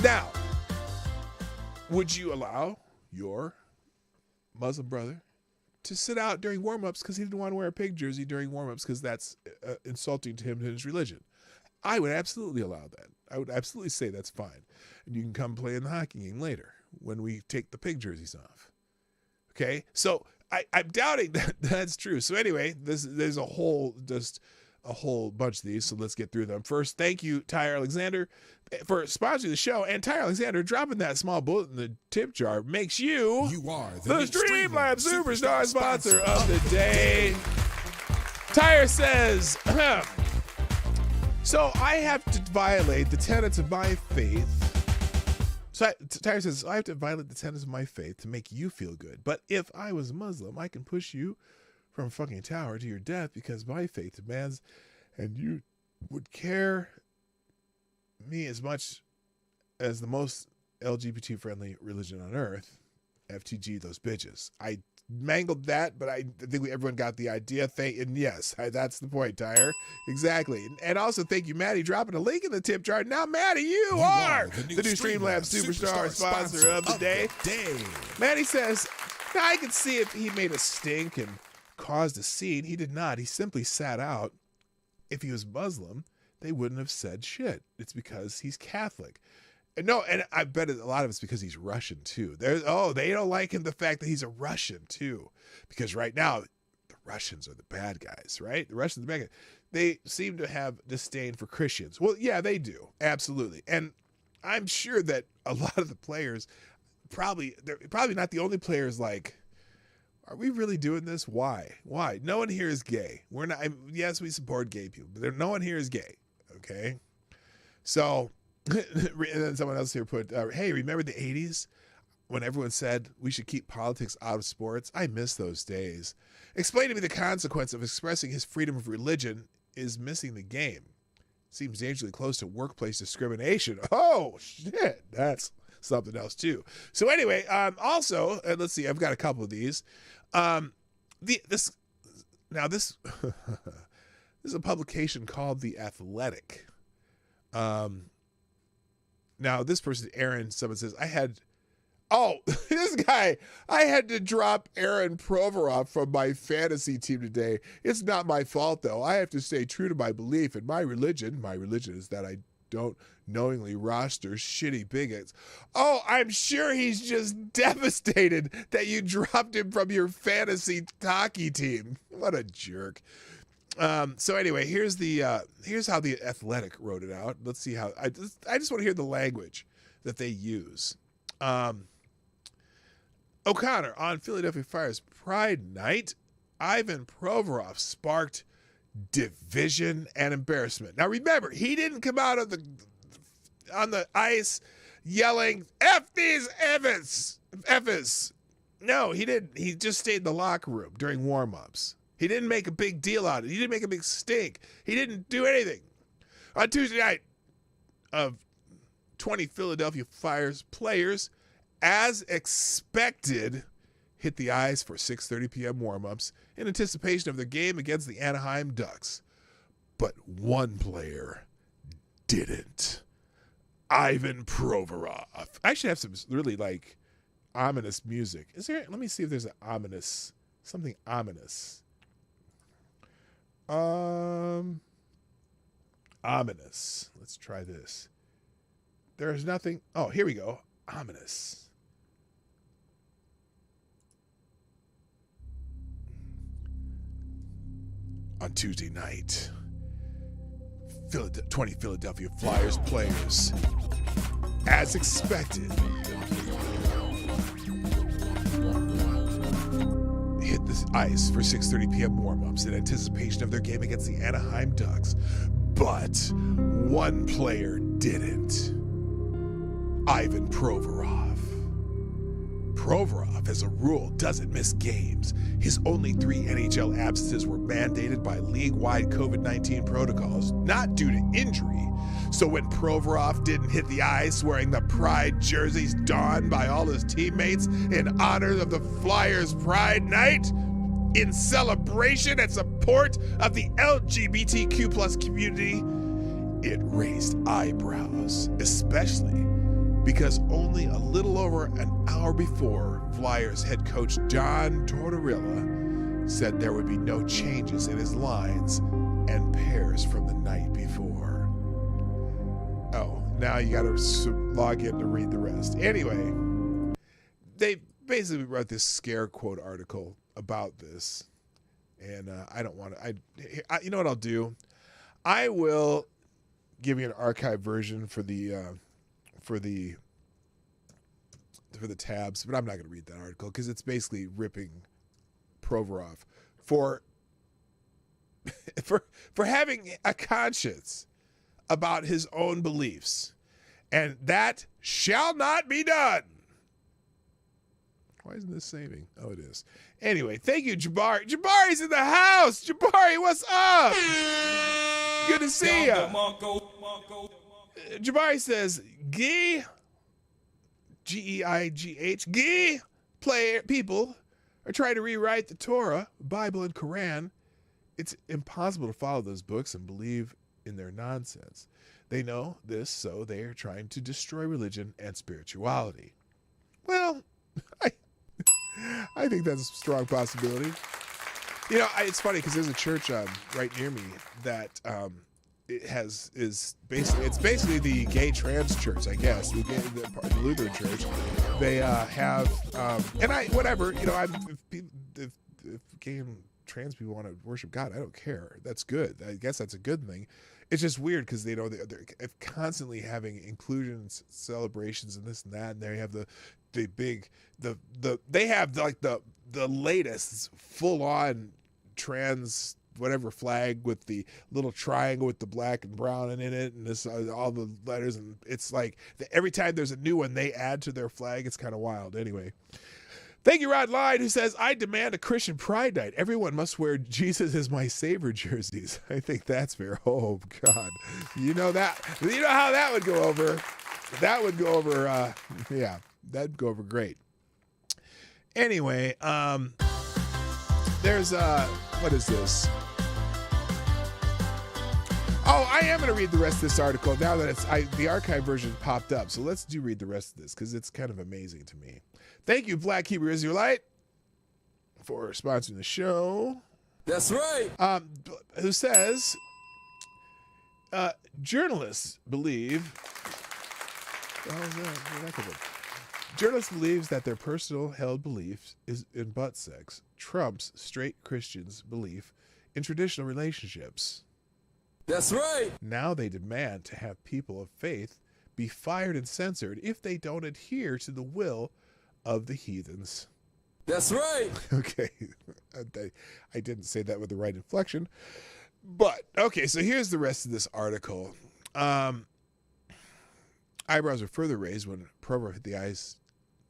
Now, would you allow your Muslim brother to sit out during warm-ups because he didn't want to wear a pig jersey during warm-ups because that's insulting to him and his religion? I would absolutely allow that. I would absolutely say that's fine. And you can come play in the hockey game later when we take the pig jerseys off. Okay? So I'm doubting that that's true. So anyway, there's a whole bunch of these, so let's get through them. First, thank you, Ty Alexander, for sponsoring the show. And Ty Alexander, dropping that small bullet in the tip jar makes you are the Streamlabs Superstar sponsor of the day. Tyre says, so I have to violate the tenets of my faith. Tyre says, I have to violate the tenets of my faith to make you feel good. But if I was Muslim, I can push you from a fucking tower to your death because my faith demands, and you would care me as much as the most LGBT friendly religion on earth. FTG, those bitches. I mangled that, but I think everyone got the idea. And yes, that's the point, Tyre. Exactly. And also thank you, Maddie, dropping a link in the tip jar. Now, Maddie, you are the new Streamlabs Superstar sponsor of the day. Maddie says, now I can see if he made a stink and caused a scene. He did not. He simply sat out. If he was Muslim, they wouldn't have said shit. It's because he's Catholic. No, and I bet a lot of it's because he's Russian too. They don't like him, the fact that he's a Russian too. Because right now, the Russians are the bad guys, right? The Russians are the bad guys. They seem to have disdain for Christians. Well, yeah, they do. Absolutely. And I'm sure that a lot of the players they're probably not the only players like, are we really doing this? Why? No one here is gay. We're not. Yes, we support gay people, but no one here is gay. Okay, so and then someone else here put, "Hey, remember the '80s when everyone said we should keep politics out of sports? I miss those days. Explain to me the consequence of expressing his freedom of religion is missing the game. Seems dangerously close to workplace discrimination. Oh shit, that's something else too. So anyway, also, let's see, I've got a couple of these. This this is a publication called The Athletic. Now this person, Aaron, someone says, this guy, I had to drop Aaron Provorov from my fantasy team today. It's not my fault though. I have to stay true to my belief and my religion. My religion is that I don't knowingly roster shitty bigots. Oh, I'm sure he's just devastated that you dropped him from your fantasy hockey team. What a jerk. So anyway, here's how The Athletic wrote it out. Let's see how I just want to hear the language that they use. O'Connor, on Philadelphia Fire's Pride Night, Ivan Provorov sparked division and embarrassment. Now remember, he didn't come out on the ice yelling, F these Effers. No, he didn't. He just stayed in the locker room during warm-ups. He didn't make a big deal out of it. He didn't make a big stink. He didn't do anything. On Tuesday night of 20 Philadelphia Flyers players, as expected, hit the ice for 6:30 p.m. warm-ups in anticipation of their game against the Anaheim Ducks. But one player didn't. Ivan Provorov. I should have some really ominous music. Is there? Let me see if there's something ominous. Ominous. Let's try this. There's nothing. Oh, here we go. Ominous. On Tuesday night, 20 Philadelphia Flyers players, as expected, hit the ice for 6:30 p.m. warm-ups in anticipation of their game against the Anaheim Ducks. But one player didn't. Ivan Provorov. Provorov, as a rule, doesn't miss games. His only 3 NHL absences were mandated by league-wide COVID-19 protocols, not due to injury. So when Provorov didn't hit the ice wearing the Pride jerseys donned by all his teammates in honor of the Flyers' Pride Night, in celebration and support of the LGBTQ plus community, it raised eyebrows, especially because only a little over an hour before, Flyers head coach John Tortorella said there would be no changes in his lines and pairs from the night before. Oh, now you got to log in to read the rest. Anyway, they basically wrote this scare quote article about this, and I don't want to. You know what I'll do? I will give you an archive version for the tabs, but I'm not going to read that article because it's basically ripping Provorov for having a conscience about his own beliefs, and that shall not be done. Why isn't this saving? Oh, it is. Anyway, thank you, Jabari. Jabari's in the house. Jabari, what's up? Good to see you. Jabari says, Geigh, Geigh, people are trying to rewrite the Torah, Bible, and Quran. It's impossible to follow those books and believe in their nonsense. They know this, so they are trying to destroy religion and spirituality. Well, I think that's a strong possibility. You know, it's funny because there's a church right near me that is basically the gay trans church, I guess, the Lutheran church. They have and if gay and trans people want to worship God, I don't care. That's good. I guess that's a good thing. It's just weird because they're constantly having inclusions, celebrations, and this and that, and they have they have like the latest full on trans whatever flag with the little triangle with the black and brown in it, and this all the letters, and it's like every time there's a new one they add to their flag. It's kind of wild. Anyway. Thank you, Rod Lyde, who says, I demand a Christian Pride Night. Everyone must wear Jesus is my Savior jerseys. I think that's fair. Oh, God. You know how that would go over. That would go over, yeah, that'd go over great. Anyway, there's, what is this? Oh, I am going to read the rest of this article now that the archive version popped up. So let's read the rest of this because it's kind of amazing to me. Thank you, Black Hebrew Israelite, for sponsoring the show. That's right. Who says, journalists believe, journalists believes that their personal held belief is in butt sex trumps straight Christians' belief in traditional relationships. That's right. Now they demand to have people of faith be fired and censored if they don't adhere to the will of the heathens. That's right. Okay. I didn't say that with the right inflection. But, okay, so here's the rest of this article. Eyebrows were further raised when Provo hit the ice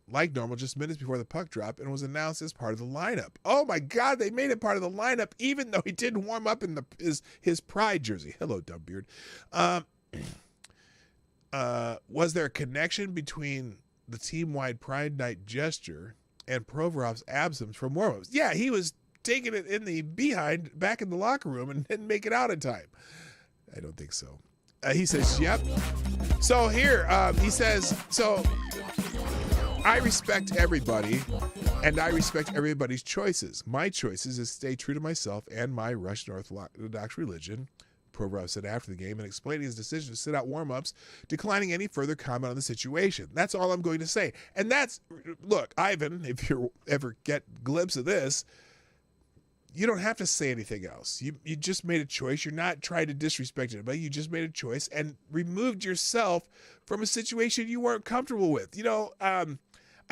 like normal just minutes before the puck drop and was announced as part of the lineup. Oh, my God, they made it part of the lineup even though he didn't warm up in his Pride jersey. Hello, Dumbbeard. Was there a connection between the team-wide Pride Night gesture and Provorov's absence from warm-ups? Yeah, he was taking it in the behind back in the locker room and didn't make it out in time. I don't think so. He says, yep. So here, he says, so I respect everybody, and I respect everybody's choices. My choices is stay true to myself and my Russian Orthodox religion, Provorov said after the game, and explaining his decision to sit out warm-ups, declining any further comment on the situation. That's all I'm going to say. And look, Ivan, if you ever get a glimpse of this, you don't have to say anything else. You just made a choice. You're not trying to disrespect anybody. You just made a choice and removed yourself from a situation you weren't comfortable with. You know, I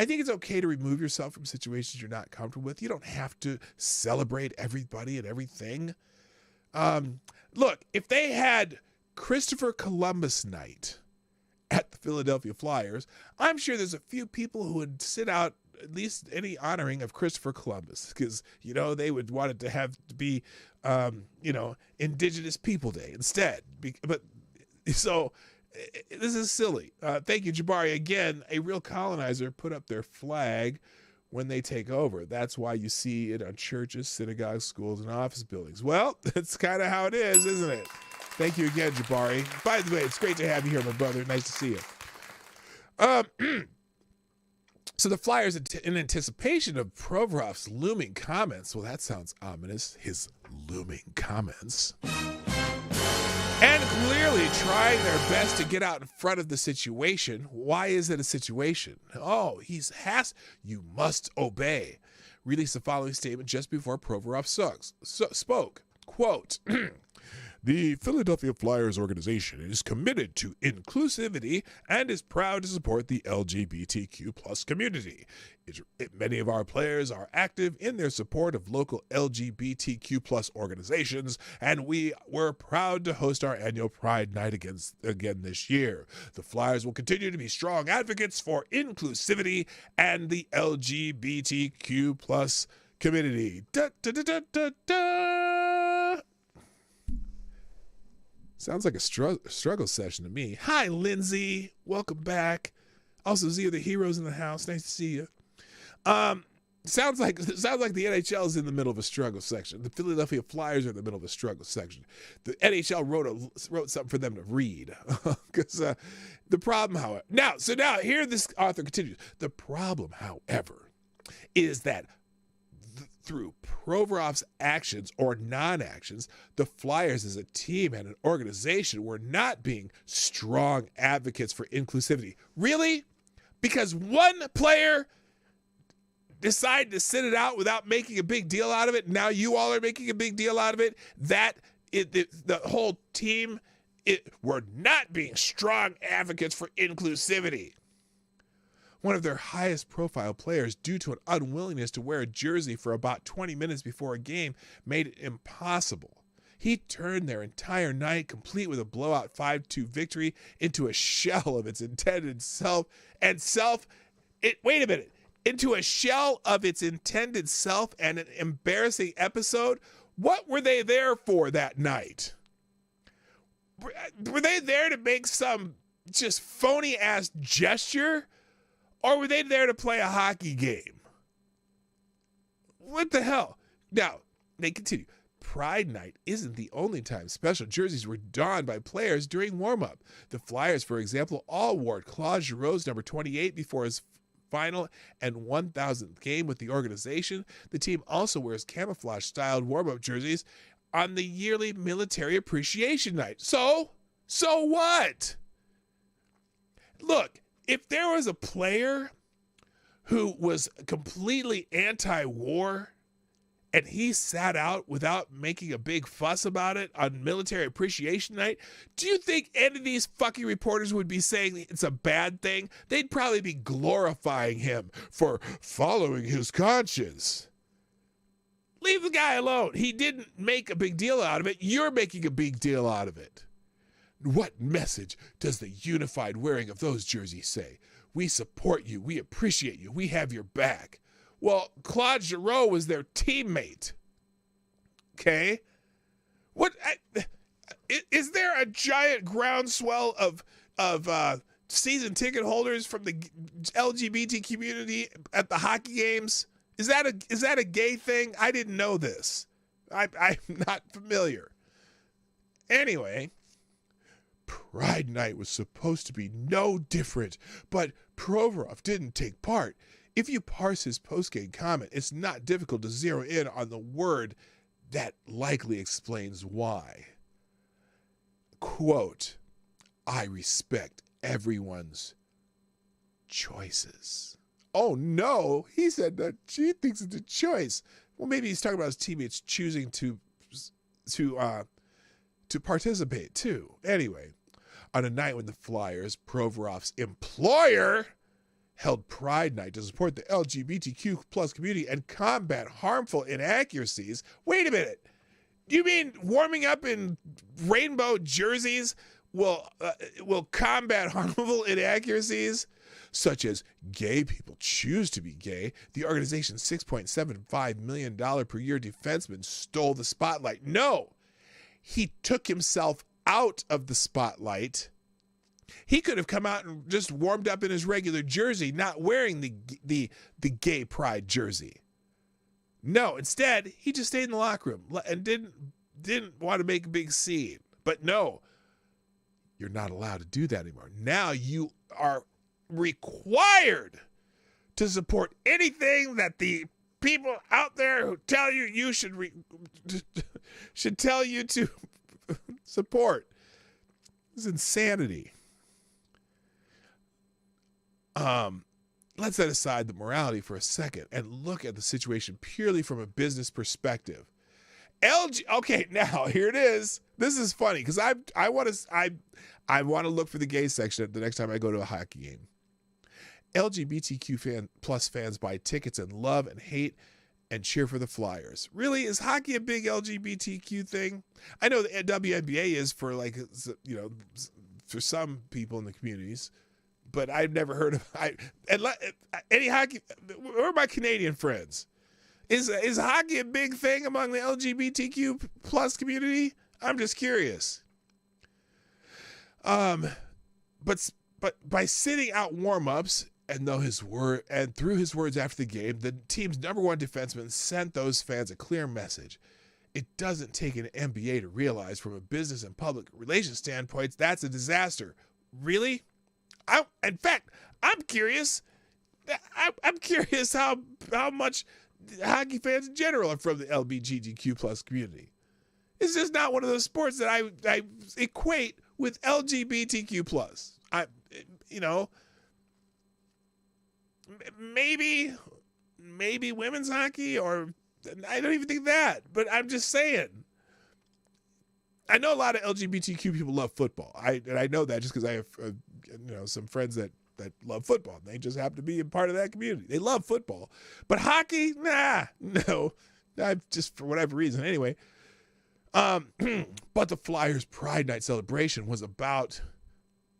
think it's okay to remove yourself from situations you're not comfortable with. You don't have to celebrate everybody and everything. Look, if they had Christopher Columbus night at the Philadelphia Flyers, I'm sure there's a few people who would sit out at least any honoring of Christopher Columbus because, you know, they would want it to have to be, Indigenous People Day instead. But so this is silly. Thank you, Jabari. Again, a real colonizer put up their flag when they take over. That's why you see it on churches, synagogues, schools, and office buildings. Well, that's kind of how it is, isn't it? Thank you again, Jabari. By the way, it's great to have you here, my brother. Nice to see you. So the Flyers, in anticipation of Provorov's looming comments, well, that sounds ominous, his looming comments, and clearly trying their best to get out in front of the situation. Why is it a situation? Oh, you must obey. Released the following statement just before Provorov spoke. Quote, the Philadelphia Flyers organization is committed to inclusivity and is proud to support the LGBTQ plus community. Many of our players are active in their support of local LGBTQ plus organizations, and we were proud to host our annual Pride Night again this year. The Flyers will continue to be strong advocates for inclusivity and the LGBTQ plus community. Da, da, da, da, da, da. Sounds like a struggle session to me. Hi, Lindsay. Welcome back. Also, Z are the heroes in the house. Nice to see you. sounds like the NHL is in the middle of a struggle section. The Philadelphia Flyers are in the middle of a struggle section. The NHL wrote something for them to read, because the problem, however, now here this author continues. The problem, however, is that through Provorov's actions or non-actions, the Flyers as a team and an organization were not being strong advocates for inclusivity. Really? Because one player decided to sit it out without making a big deal out of it. Now you all are making a big deal out of it. The whole team were not being strong advocates for inclusivity. One of their highest profile players, due to an unwillingness to wear a jersey for about 20 minutes before a game, made it impossible. He turned their entire night, complete with a blowout 5-2 victory, into a shell of its intended self, into a shell of its intended self and an embarrassing episode. What were they there for that night? Were they there to make some just phony ass gesture? Or were they there to play a hockey game? What the hell? Now, they continue. Pride Night isn't the only time special jerseys were donned by players during warm-up. The Flyers, for example, all wore Claude Giroux's number 28 before his final and 1,000th game with the organization. The team also wears camouflage-styled warm-up jerseys on the yearly Military Appreciation Night. So what? Look, if there was a player who was completely anti-war and he sat out without making a big fuss about it on Military Appreciation Night, do you think any of these fucking reporters would be saying it's a bad thing? They'd probably be glorifying him for following his conscience. Leave the guy alone. He didn't make a big deal out of it. You're making a big deal out of it. What message does the unified wearing of those jerseys say? We support you. We appreciate you. We have your back. Well, Claude Giroux was their teammate. Okay? Is there a giant groundswell of season ticket holders from the LGBT community at the hockey games? Is that a gay thing? I didn't know this. I'm not familiar. Anyway, Pride Night was supposed to be no different, but Provorov didn't take part. If you parse his post-game comment, it's not difficult to zero in on the word that likely explains why. Quote, I respect everyone's choices. Oh no, he said that she thinks it's a choice. Well, maybe he's talking about his teammates choosing to participate too. Anyway, on a night when the Flyers, Provorov's employer, held Pride Night to support the LGBTQ plus community and combat harmful inaccuracies. Wait a minute. You mean warming up in rainbow jerseys will combat harmful inaccuracies? Such as gay people choose to be gay. The organization's $6.75 million per year defenseman stole the spotlight. No, he took himself out of the spotlight. He could have come out and just warmed up in his regular jersey, not wearing the gay pride jersey. No, instead, he just stayed in the locker room and didn't want to make a big scene. But no, you're not allowed to do that anymore. Now you are required to support anything that the people out there who tell you you should tell you to support. It's insanity. Let's set aside the morality for a second and look at the situation purely from a business perspective. Okay, now here it is. This is funny because I want to look for the gay section the next time I go to a hockey game. LGBTQ plus fans buy tickets and love and hate and cheer for the Flyers. Really, is hockey a big LGBTQ thing? I know the WNBA is for for some people in the communities, but I've never heard of any hockey. Where are my Canadian friends? Is hockey a big thing among the LGBTQ plus community? I'm just curious. But by sitting out warm-ups And through his words after the game, the team's number one defenseman sent those fans a clear message. It doesn't take an MBA to realize from a business and public relations standpoint that's a disaster. Really? In fact, I'm curious. I'm curious how much hockey fans in general are from the LGBTQ plus community. It's just not one of those sports that I equate with LGBTQ plus. Maybe women's hockey, or I don't even think that, but I'm just saying. I know a lot of LGBTQ people love football. I know that just because I have some friends that love football. They just happen to be a part of that community. They love football, but hockey, no. Just for whatever reason, anyway. But the Flyers' Pride Night celebration was about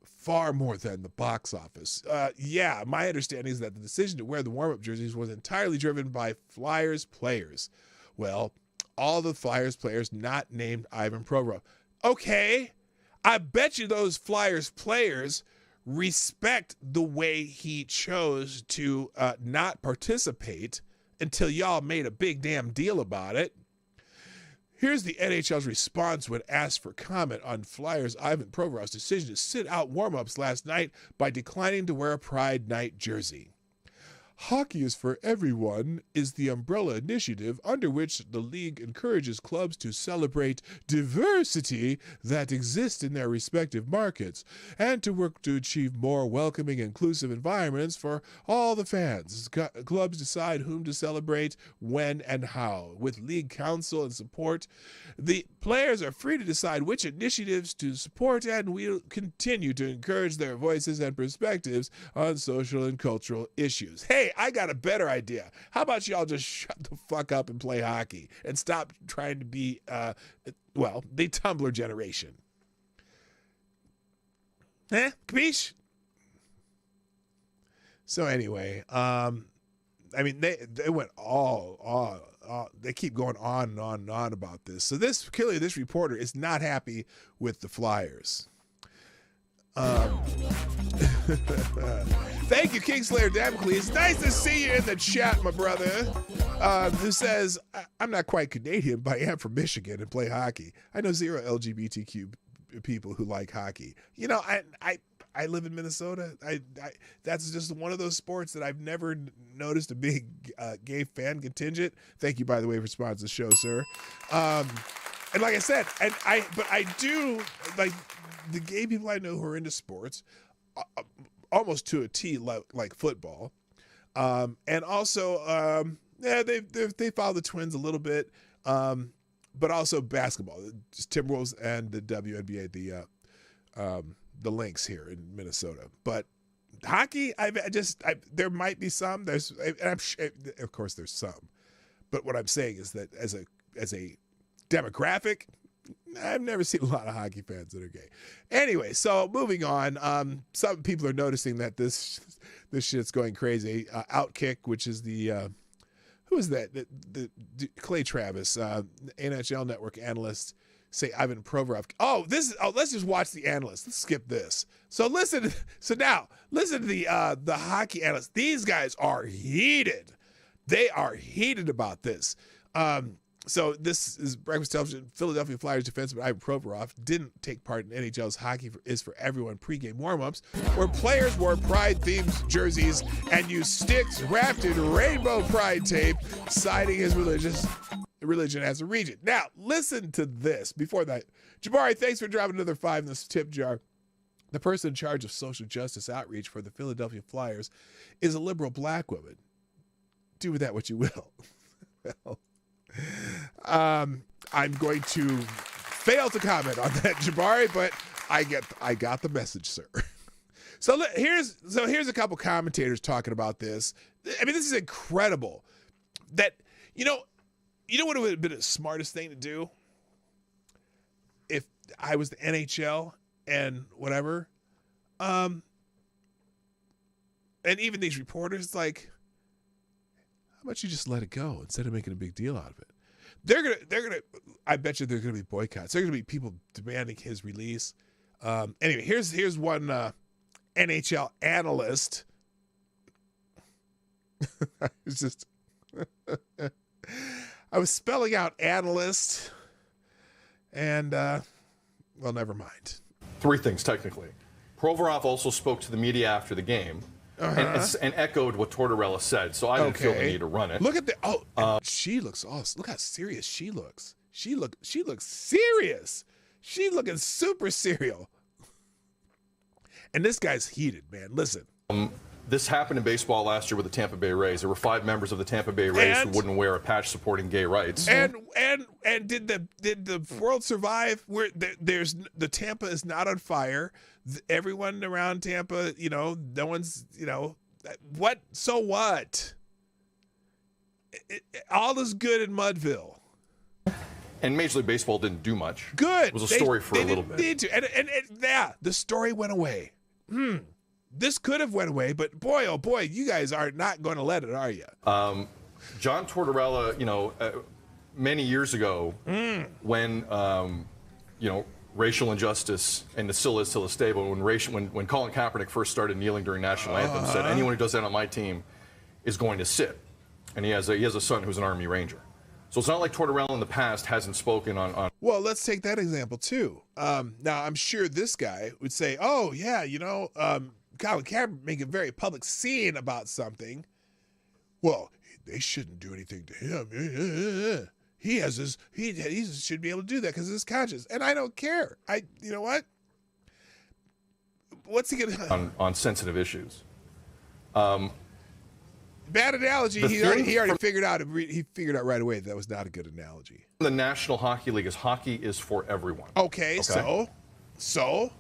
far more than the box office. My understanding is that the decision to wear the warm-up jerseys was entirely driven by Flyers players. Well, all the Flyers players not named Ivan Provorov. Okay, I bet you those Flyers players respect the way he chose to not participate until y'all made a big damn deal about it. Here's the NHL's response when asked for comment on Flyers' Ivan Provorov's decision to sit out warm-ups last night by declining to wear a Pride Night jersey. Hockey is for Everyone is the umbrella initiative under which the league encourages clubs to celebrate diversity that exists in their respective markets and to work to achieve more welcoming, inclusive environments for all the fans. Clubs decide whom to celebrate, when, and how. With league counsel and support, the players are free to decide which initiatives to support, and we'll continue to encourage their voices and perspectives on social and cultural issues. Hey, I got a better idea. How about y'all just shut the fuck up and play hockey and stop trying to be, the Tumblr generation? Capiche? So anyway, they went all they keep going on and on and on about this. So this reporter is not happy with the Flyers. Thank you, Kingslayer Damocles. Nice to see you in the chat, my brother. Who says, I'm not quite Canadian, but I am from Michigan and play hockey. I know zero LGBTQ people who like hockey. I live in Minnesota. That's just one of those sports that I've never noticed a big gay fan contingent. Thank you, by the way, for sponsoring the show, sir. And like I said, but I do like the gay people I know who are into sports, almost to a T, like football, and also they follow the Twins a little bit, but also basketball, just Timberwolves and the WNBA, the Lynx here in Minnesota. But hockey, there might be some. I'm sure, of course, there's some. But what I'm saying is that as a demographic, I've never seen a lot of hockey fans that are gay. Anyway, so moving on. Some people are noticing that this shit's going crazy. Outkick, which is the who is that? The Clay Travis, NHL Network analyst, say Ivan Provorov. Let's just watch the analyst. Let's skip this. So now listen to the hockey analysts. These guys are heated. They are heated about this. So this is Breakfast Television. Philadelphia Flyers defenseman Ivan Provorov didn't take part in NHL's Hockey is for Everyone pregame warmups, where players wore pride-themed jerseys and used sticks wrapped in rainbow pride tape, citing his religion as a region. Now, listen to this. Before that, Jabari, thanks for dropping another 5 in this tip jar. The person in charge of social justice outreach for the Philadelphia Flyers is a liberal black woman. Do with that what you will. Well, I'm going to fail to comment on that, Jabari, but I got the message, sir. So here's a couple commentators talking about this. I mean, this is incredible. That you know what would have been the smartest thing to do if I was the NHL and whatever, and even these reporters, like, how about you just let it go instead of making a big deal out of it? They're gonna. I bet you there's gonna be boycotts. There's gonna be people demanding his release. Anyway, here's one NHL analyst It's just, I was spelling out analyst, and well, never mind. Three things, technically. Provorov also spoke to the media after the game and echoed what Tortorella said, so I didn't feel the need to run it. Look at the she looks awesome. Look how serious she looks. She looks serious. She looking super serial. And this guy's heated, man. Listen. This happened in baseball last year with the Tampa Bay Rays. There were 5 members of the Tampa Bay Rays who wouldn't wear a patch supporting gay rights. And did the world survive? Where there's the Tampa is not on fire. Everyone around Tampa, no one's, what? So what? All is good in Mudville. And Major League Baseball didn't do much. Good. It was a story for a little bit. Need to. And yeah, the story went away. This could have went away, but boy, oh boy, you guys are not going to let it, are you? John Tortorella, many years ago, when racial injustice, and it still is till this day, but when Colin Kaepernick first started kneeling during national anthem, said anyone who does that on my team is going to sit, and he has a son who's an Army Ranger. So it's not like Tortorella in the past hasn't spoken on. Well, let's take that example too. Now I'm sure this guy would say, "Oh yeah, Colin Kaepernick make a very public scene about something. Well, they shouldn't do anything to him. He should be able to do that because of his conscience, and I don't care. You know what? What's he gonna on sensitive issues? Bad analogy. He already figured out. He figured out right away that was not a good analogy. The National Hockey League is hockey is for everyone. Okay. So.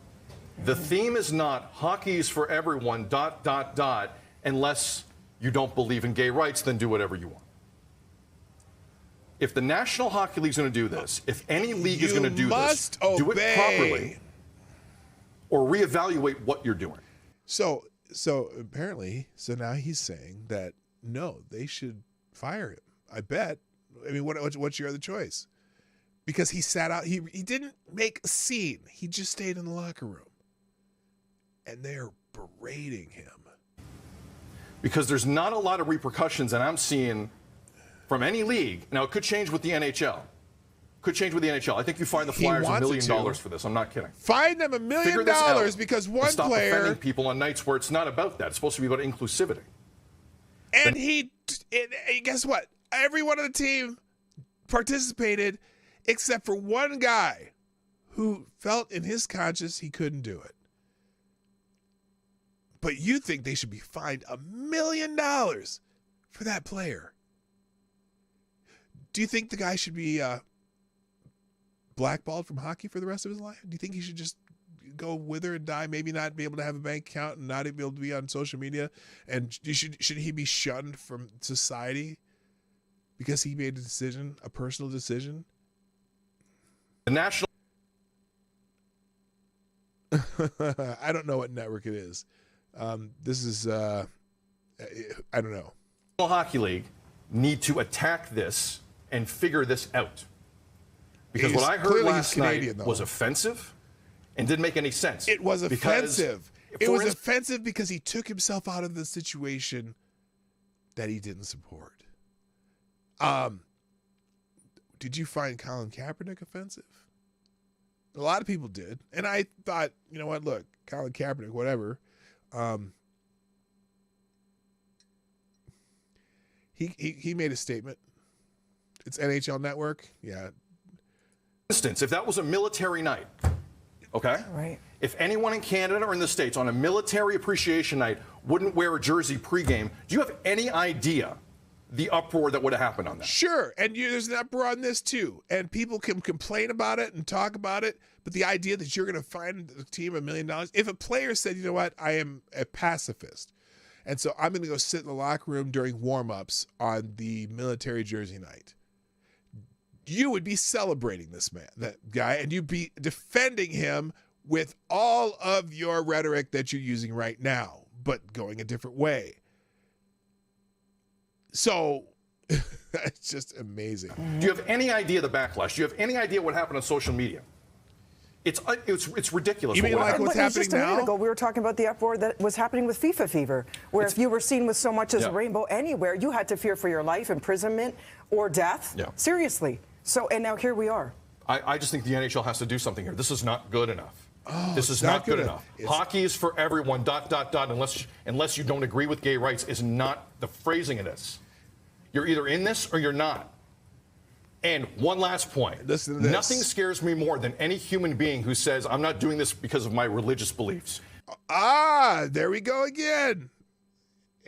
The theme is not hockey is for everyone, ... unless you don't believe in gay rights, then do whatever you want. If the National Hockey League is going to do this, if any league is going to do this, do it properly or reevaluate what you're doing. So apparently, now he's saying that, no, they should fire him. I bet. I mean, what's your other choice? Because he sat out. He didn't make a scene. He just stayed in the locker room. And they're berating him. Because there's not a lot of repercussions that I'm seeing from any league. Now, it could change with the NHL. I think you fine the Flyers $1 million for this. I'm not kidding. Fine them $1 million because one stop player. Offending people on nights where it's not about that. It's supposed to be about inclusivity. And guess what? Every one of the team participated except for one guy who felt in his conscience he couldn't do it. But you think they should be fined $1 million for that player? Do you think the guy should be blackballed from hockey for the rest of his life? Do you think he should just go wither and die, maybe not be able to have a bank account and not be able to be on social media? And should he be shunned from society because he made a personal decision? The national... I don't know what network it is. This is, I don't know. The Hockey League need to attack this and figure this out. Because what I heard last night was offensive and didn't make any sense. It was offensive. It was offensive because he took himself out of the situation that he didn't support. Did you find Colin Kaepernick offensive? A lot of people did. And I thought, you know what, look, Colin Kaepernick, whatever. He made a statement. It's NHL Network. Yeah. Instance, if that was a military night, okay? Right. If anyone in Canada or in the States on a military appreciation night wouldn't wear a jersey pregame, do you have any idea the uproar that would have happened on that? Sure, and there's an uproar on this too, and people can complain about it and talk about it, but the idea that you're going to fine the team $1 million, if a player said, you know what, I am a pacifist, and so I'm going to go sit in the locker room during warm-ups on the military jersey night, you would be celebrating this man, that guy, and you'd be defending him with all of your rhetoric that you're using right now, but going a different way. So it's just amazing. Do you have any idea the backlash? Do you have any idea what happened on social media? It's ridiculous. You mean what like happened. what's But happening just a minute now? ago, we were talking about the uproar that was happening with FIFA fever, where if you were seen with so much as a rainbow anywhere, you had to fear for your life, imprisonment, or death. Yeah. Seriously. So, and now here we are. I just think the NHL has to do something here. This is not good enough. This is it's not good enough. enough. Hockey is for everyone, ... unless you don't agree with gay rights, is not the phrasing of this. You're either in this or you're not. And one last point. Listen to this. Nothing scares me more than any human being who says, I'm not doing this because of my religious beliefs. There we go again.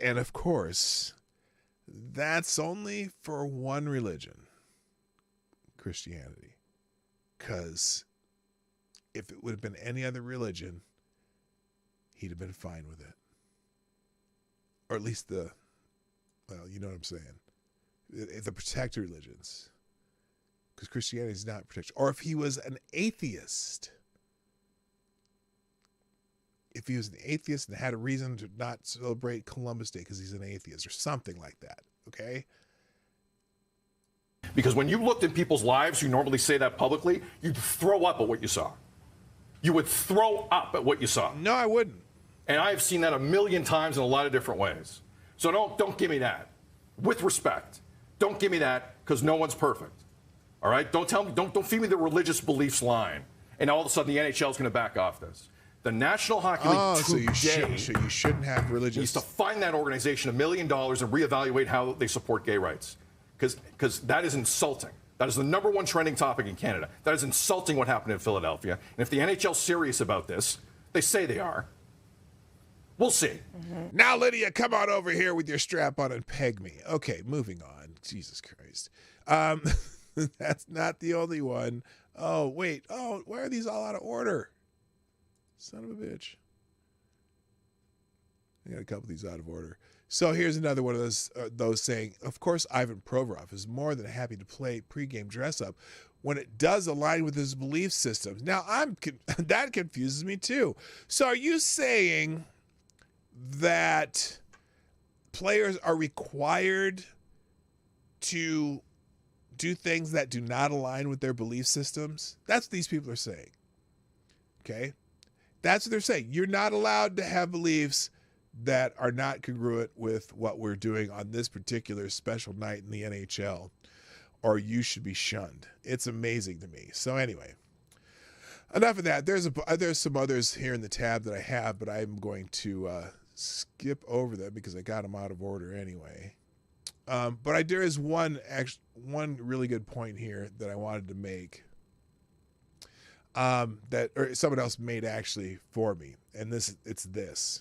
And of course, that's only for one religion, Christianity. Because if it would have been any other religion, he'd have been fine with it. Or at least you know what I'm saying. The protected religions. Because Christianity is not protected. Or if he was an atheist. If he was an atheist and had a reason to not celebrate Columbus Day because he's an atheist or something like that. Okay? Because when you looked in people's lives, you normally say that publicly, you'd throw up at what you saw. You would throw up at what you saw. No, I wouldn't. And I have seen that a million times in a lot of different ways. So don't give me that. With respect. Don't give me that because no one's perfect. All right? Don't feed me the religious beliefs line. And all of a sudden the NHL is going to back off this. The National Hockey League so you shouldn't have religious. needs to fine that organization $1 million and reevaluate how they support gay rights. Because that is insulting. That is the #1 trending topic in Canada. That is insulting what happened in Philadelphia. And if the NHL's serious about this, they say they are. We'll see. Mm-hmm. Now, Lydia, come on over here with your strap on and peg me. Okay, moving on. Jesus Christ. That's not the only one. Oh, wait. Oh, why are these all out of order? Son of a bitch. I got a couple of these out of order. So here's another one of those saying, of course, Ivan Provorov is more than happy to play pregame dress-up when it does align with his belief systems. Now, that confuses me too. So are you saying that players are required to do things that do not align with their belief systems? That's what these people are saying. Okay? That's what they're saying. You're not allowed to have beliefs that are not congruent with what we're doing on this particular special night in the NHL, or you should be shunned. It's amazing to me. So anyway, enough of that. There's some others here in the tab that I have, but I'm going to skip over them because I got them out of order anyway. But there is one really good point here that I wanted to make. That someone else made actually for me, and it's this.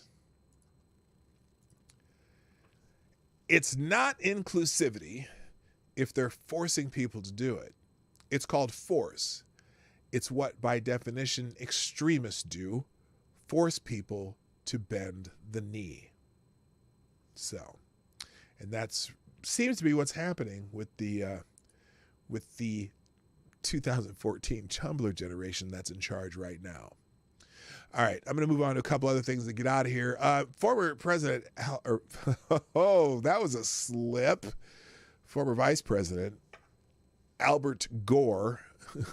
It's not inclusivity if they're forcing people to do it. It's called force. It's what, by definition, extremists do: force people to bend the knee. So, and that's seems to be what's happening with the 2014 Tumblr generation that's in charge right now. All right, I'm going to move on to a couple other things to get out of here. Former President, that was a slip. Former Vice President Albert Gore,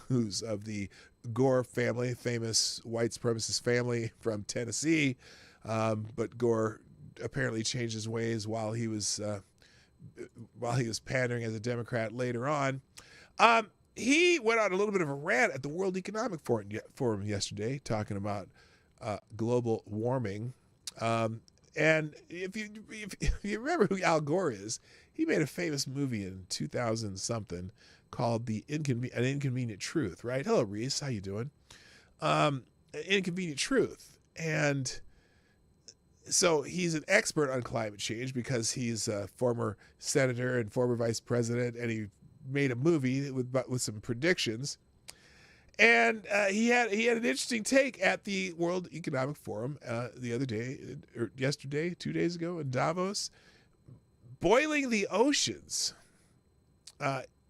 who's of the Gore family, famous white supremacist family from Tennessee, but Gore apparently changed his ways while he was pandering as a Democrat later on. He went on a little bit of a rant at the World Economic Forum yesterday, talking about global warming. And if you remember who Al Gore is, he made a famous movie in 2000-something called An Inconvenient Truth, right? Hello, Reese. How you doing? Inconvenient Truth. And so he's an expert on climate change because he's a former senator and former vice president, and he made a movie with some predictions. And he had an interesting take at the World Economic Forum the other day, or yesterday, 2 days ago in Davos, boiling the oceans.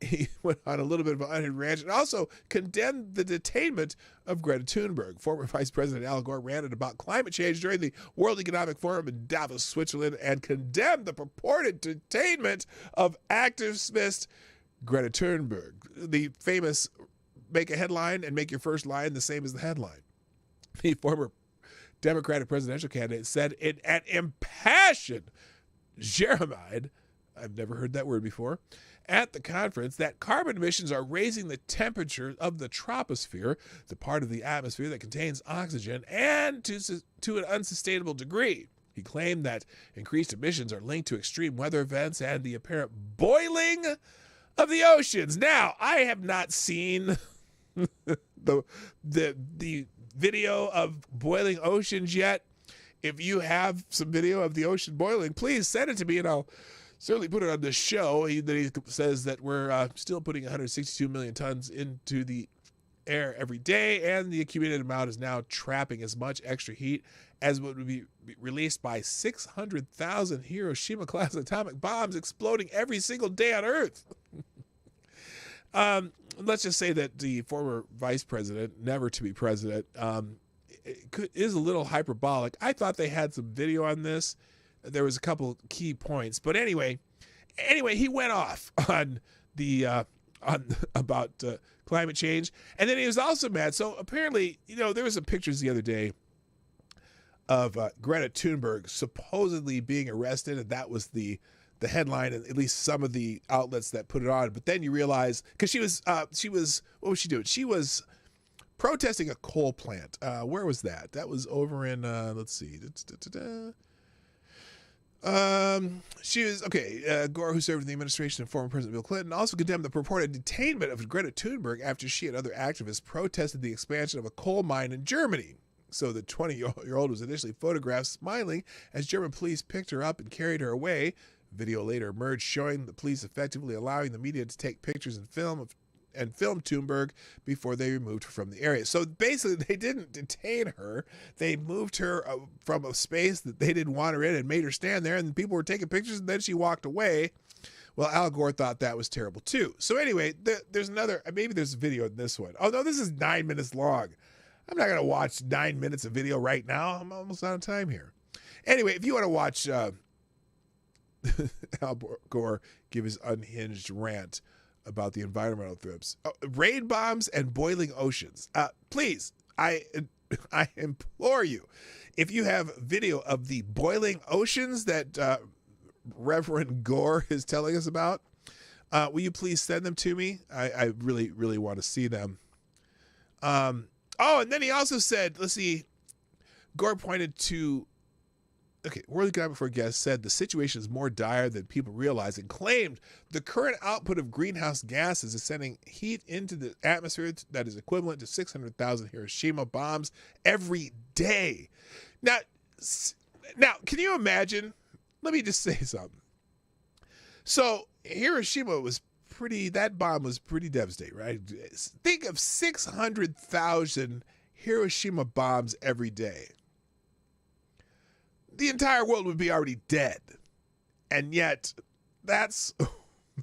He went on a little bit of an unhinged rant and also condemned the detainment of Greta Thunberg. Former Vice President Al Gore ranted about climate change during the World Economic Forum in Davos, Switzerland, and condemned the purported detainment of activist Greta Thunberg, the famous make a headline and make your first line the same as the headline. The former Democratic presidential candidate said in an impassioned Jeremiad, I've never heard that word before, at the conference that carbon emissions are raising the temperature of the troposphere, the part of the atmosphere that contains oxygen, and to an unsustainable degree. He claimed that increased emissions are linked to extreme weather events and the apparent boiling of the oceans. Now, I have not seen the video of boiling oceans yet. If you have some video of the ocean boiling, please send it to me and I'll certainly put it on the show. He says that we're still putting 162 million tons into the air every day, and the accumulated amount is now trapping as much extra heat as would be released by 600,000 Hiroshima-class atomic bombs exploding every single day on Earth. Let's just say that the former vice president, never to be president, is a little hyperbolic. I thought they had some video on this. There was a couple key points, but anyway, he went off on about climate change, and then he was also mad. So apparently, there was some pictures the other day of Greta Thunberg supposedly being arrested, and that was the headline, and at least some of the outlets that put it on. But then you realize, because she was what was she doing? She was protesting a coal plant. Where was that? That was over in let's see. She was Gore, who served in the administration of former President Bill Clinton, also condemned the purported detainment of Greta Thunberg after she and other activists protested the expansion of a coal mine in Germany. So the 20-year-old was initially photographed smiling as German police picked her up and carried her away. Video later emerged showing the police effectively allowing the media to take pictures and film Thunberg before they removed her from the area. So basically, they didn't detain her. They moved her from a space that they didn't want her in and made her stand there, and people were taking pictures, and then she walked away. Well, Al Gore thought that was terrible, too. So anyway, there's another, maybe there's a video in this one. Oh, no, this is 9 minutes long. I'm not going to watch 9 minutes of video right now. I'm almost out of time here. Anyway, if you want to watch Al Gore give his unhinged rant about the environmental threats, rain bombs and boiling oceans, please, I implore you, if you have video of the boiling oceans that Reverend Gore is telling us about, will you please send them to me? I really, really want to see them. And then he also said, let's see, Gore pointed to, World Economic Forum said the situation is more dire than people realize and claimed the current output of greenhouse gases is sending heat into the atmosphere that is equivalent to 600,000 Hiroshima bombs every day. Now, can you imagine? Let me just say something. So Hiroshima that bomb was pretty devastating, right? Think of 600,000 Hiroshima bombs every day. The entire world would be already dead. And yet, that's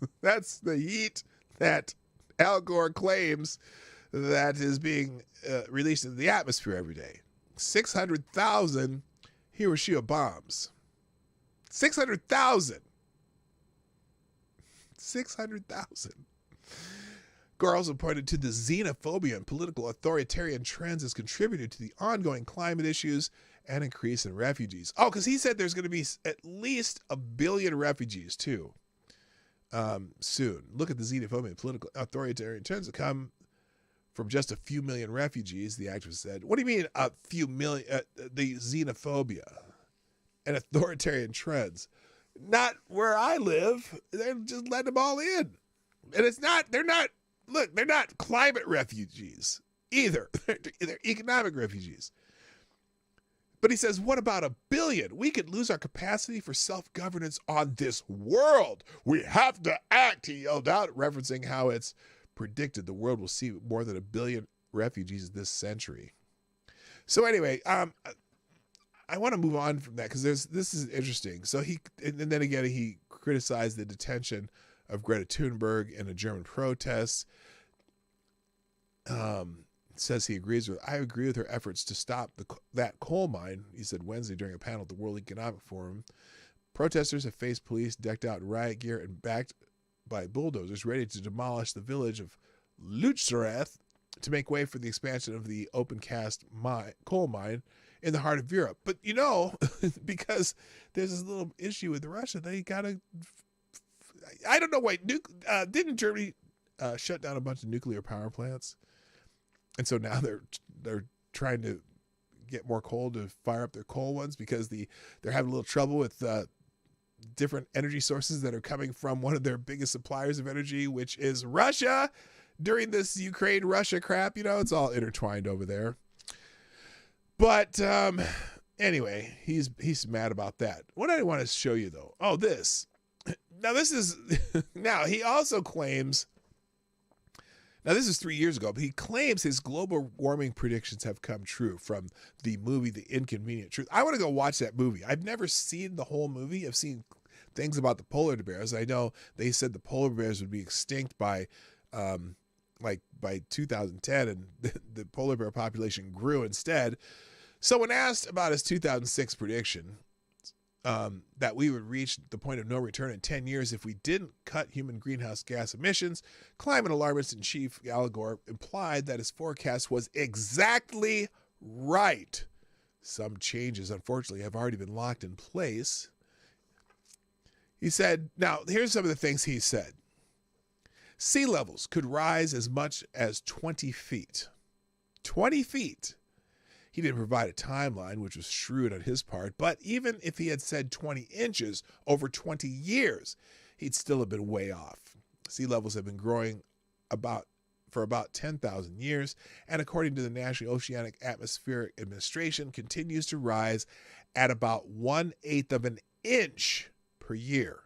the heat that Al Gore claims that is being released into the atmosphere every day. 600,000 Hiroshima bombs. 600,000. 600,000. Gore also pointed to the xenophobia and political authoritarian trends as contributed to the ongoing climate issues and increase in refugees. Oh, because he said there's going to be at least 1 billion refugees, too, soon. Look at the xenophobia and political authoritarian trends that come from just a few million refugees, the activist said. What do you mean a few million? The xenophobia and authoritarian trends. Not where I live. They're just letting them all in. And they're not climate refugees either. They're economic refugees. But he says, what about 1 billion? We could lose our capacity for self-governance on this world. We have to act, he yelled out, referencing how it's predicted the world will see more than 1 billion refugees this century. So anyway, I want to move on from that because this is interesting. So and then again, he criticized the detention of Greta Thunberg in a German protest. Says he agrees with. I agree with her efforts to stop that coal mine. He said Wednesday during a panel at the World Economic Forum. Protesters have faced police decked out in riot gear and backed by bulldozers ready to demolish the village of Lützerath to make way for the expansion of the open cast coal mine in the heart of Europe. But, you know, because there's this little issue with Russia, they got to, I don't know, wait, didn't Germany shut down a bunch of nuclear power plants? And so now they're trying to get more coal to fire up their coal ones because they're having a little trouble with different energy sources that are coming from one of their biggest suppliers of energy, which is Russia. During this Ukraine-Russia crap, you know, it's all intertwined over there. But anyway, he's mad about that. What I want to show you, though, this. Now, this is, now he also claims, now this is 3 years ago, but he claims his global warming predictions have come true from the movie The Inconvenient Truth. I want to go watch that movie. I've never seen the whole movie. I've seen things about the polar bears. I know they said the polar bears would be extinct by, by 2010, and the polar bear population grew instead. So when asked about his 2006 prediction, that we would reach the point of no return in 10 years if we didn't cut human greenhouse gas emissions, climate alarmist-in-chief Al Gore implied that his forecast was exactly right. Some changes, unfortunately, have already been locked in place. He said, now, here's some of the things he said. Sea levels could rise as much as 20 feet. 20 feet. He didn't provide a timeline, which was shrewd on his part, but even if he had said 20 inches over 20 years, he'd still have been way off. Sea levels have been growing for about 10,000 years, and according to the National Oceanic Atmospheric Administration, continues to rise at about 1/8 of an inch per year.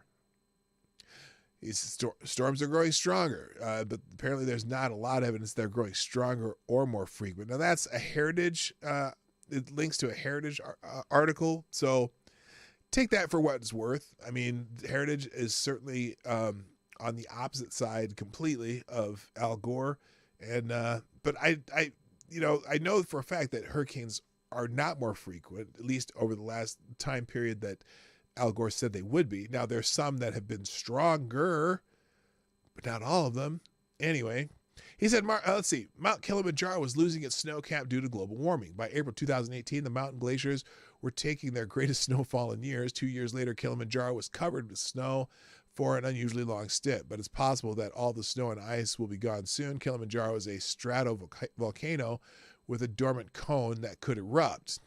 These storms are growing stronger, but apparently there's not a lot of evidence they're growing stronger or more frequent. Now, that's a Heritage, it links to a Heritage article, so take that for what it's worth. I mean, Heritage is certainly on the opposite side completely of Al Gore, and but I know for a fact that hurricanes are not more frequent, at least over the last time period that Al Gore said they would be. Now, there's some that have been stronger, but not all of them. Anyway, he said, let's see, Mount Kilimanjaro was losing its snow cap due to global warming. By April 2018, the mountain glaciers were taking their greatest snowfall in years. 2 years later, Kilimanjaro was covered with snow for an unusually long stint, but it's possible that all the snow and ice will be gone soon. Kilimanjaro is a stratovolcano with a dormant cone that could erupt.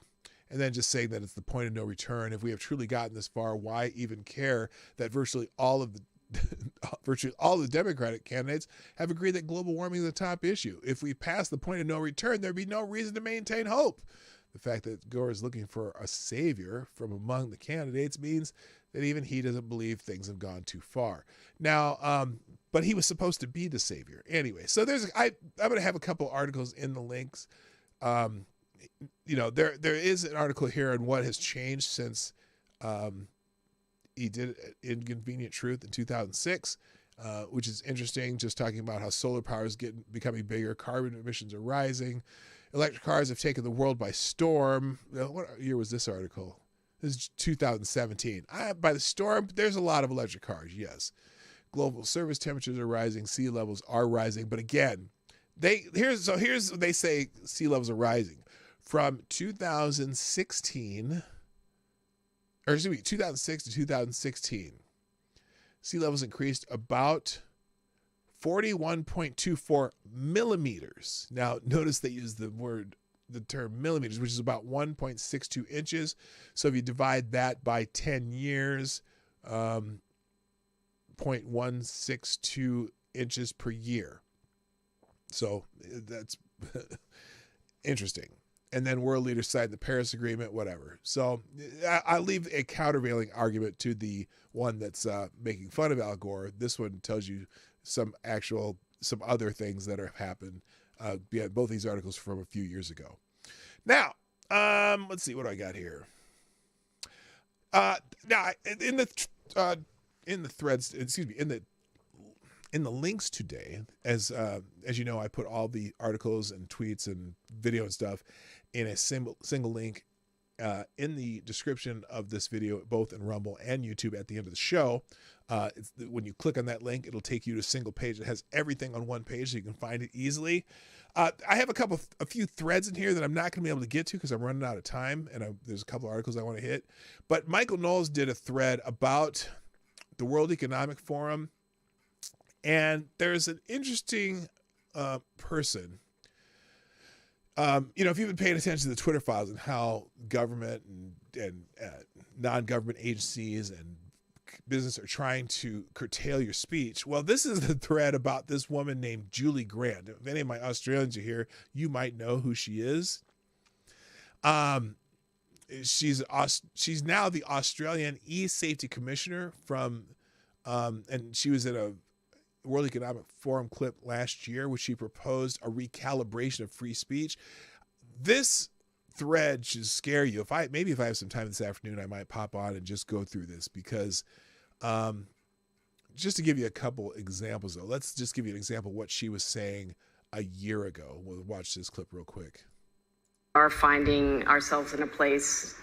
And then just saying that it's the point of no return. If we have truly gotten this far, why even care that virtually all of the Democratic candidates have agreed that global warming is the top issue? If we pass the point of no return, there'd be no reason to maintain hope. The fact that Gore is looking for a savior from among the candidates means that even he doesn't believe things have gone too far. Now, but he was supposed to be the savior anyway. So I'm going to have a couple articles in the links. There is an article here on what has changed since he did Inconvenient Truth in 2006, which is interesting, just talking about how solar power is becoming bigger, carbon emissions are rising, electric cars have taken the world by storm. What year was this article? This is 2017. By the storm, there's a lot of electric cars, yes. Global surface temperatures are rising, sea levels are rising, but again, here's what they say sea levels are rising. From 2006 to 2016, sea levels increased about 41.24 millimeters. Now, notice they use the term millimeters, which is about 1.62 inches. So if you divide that by 10 years, 0.162 inches per year. So that's interesting. And then world leaders signed the Paris Agreement, whatever. So I'll leave a countervailing argument to the one that's making fun of Al Gore. This one tells you some other things that have happened. Both these articles from a few years ago. Now, let's see, what do I got here? Now, in the threads, in the links today, as you know, I put all the articles and tweets and video and stuff in a single link in the description of this video, both in Rumble and YouTube at the end of the show. When you click on that link, it'll take you to a single page that has everything on one page so you can find it easily. I have a few threads in here that I'm not going to be able to get to because I'm running out of time, and there's a couple articles I want to hit. But Michael Knowles did a thread about the World Economic Forum, and there's an interesting person. If you've been paying attention to the Twitter files and how government and non-government agencies and business are trying to curtail your speech. Well, this is the thread about this woman named Julie Grant. If any of my Australians are here, you might know who she is. She's now the Australian e-safety commissioner and she was in a World Economic Forum clip last year, which she proposed a recalibration of free speech. This thread should scare you. If I have some time this afternoon, I might pop on and just go through this because just to give you a couple examples, though, let's just give you an example of what she was saying a year ago. We'll watch this clip real quick. Are finding ourselves in a place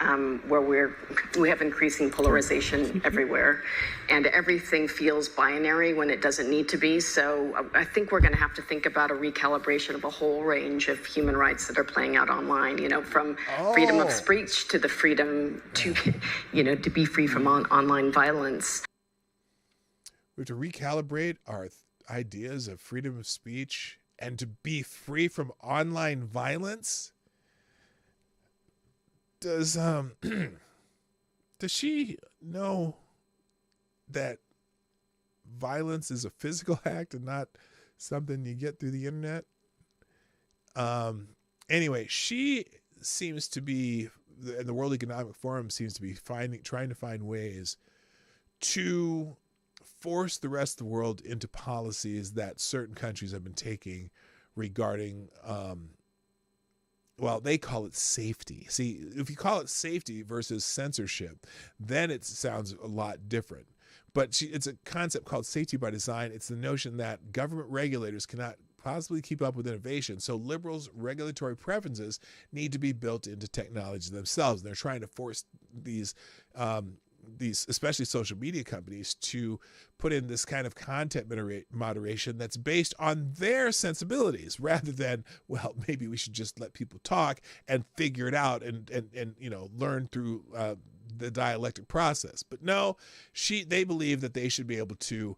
where we have increasing polarization everywhere, and everything feels binary when it doesn't need to be. So I think we're going to have to think about a recalibration of a whole range of human rights that are playing out online. From freedom of speech to the freedom to, to be free from online violence. We have to recalibrate our ideas of freedom of speech and to be free from online violence. Does she know that violence is a physical act and not something you get through the internet? Anyway, she seems to be, and the World Economic Forum seems to be trying to find ways to force the rest of the world into policies that certain countries have been taking regarding they call it safety. See, if you call it safety versus censorship, then it sounds a lot different. But it's a concept called safety by design. It's the notion that government regulators cannot possibly keep up with innovation. So liberals' regulatory preferences need to be built into technology themselves. And they're trying to force these especially social media companies to put in this kind of content moderation that's based on their sensibilities rather than, well, maybe we should just let people talk and figure it out and learn through the dialectic process. But no, they believe that they should be able to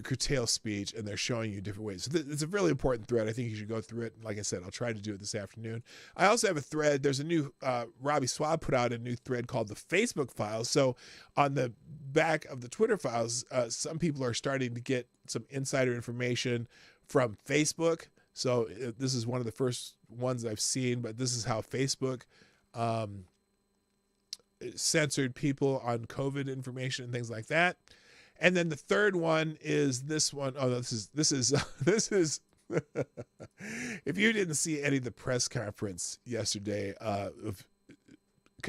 curtail speech, and they're showing you different ways. So it's a really important thread. I think you should go through it. Like I said, I'll try to do it this afternoon. I also have a thread. There's a new, Robbie Swab put out a new thread called the Facebook Files. So on the back of the Twitter files, some people are starting to get some insider information from Facebook. So this is one of the first ones I've seen, but this is how Facebook censored people on COVID information and things like that. And then the third one is this one. Oh, this is if you didn't see any of the press conference yesterday of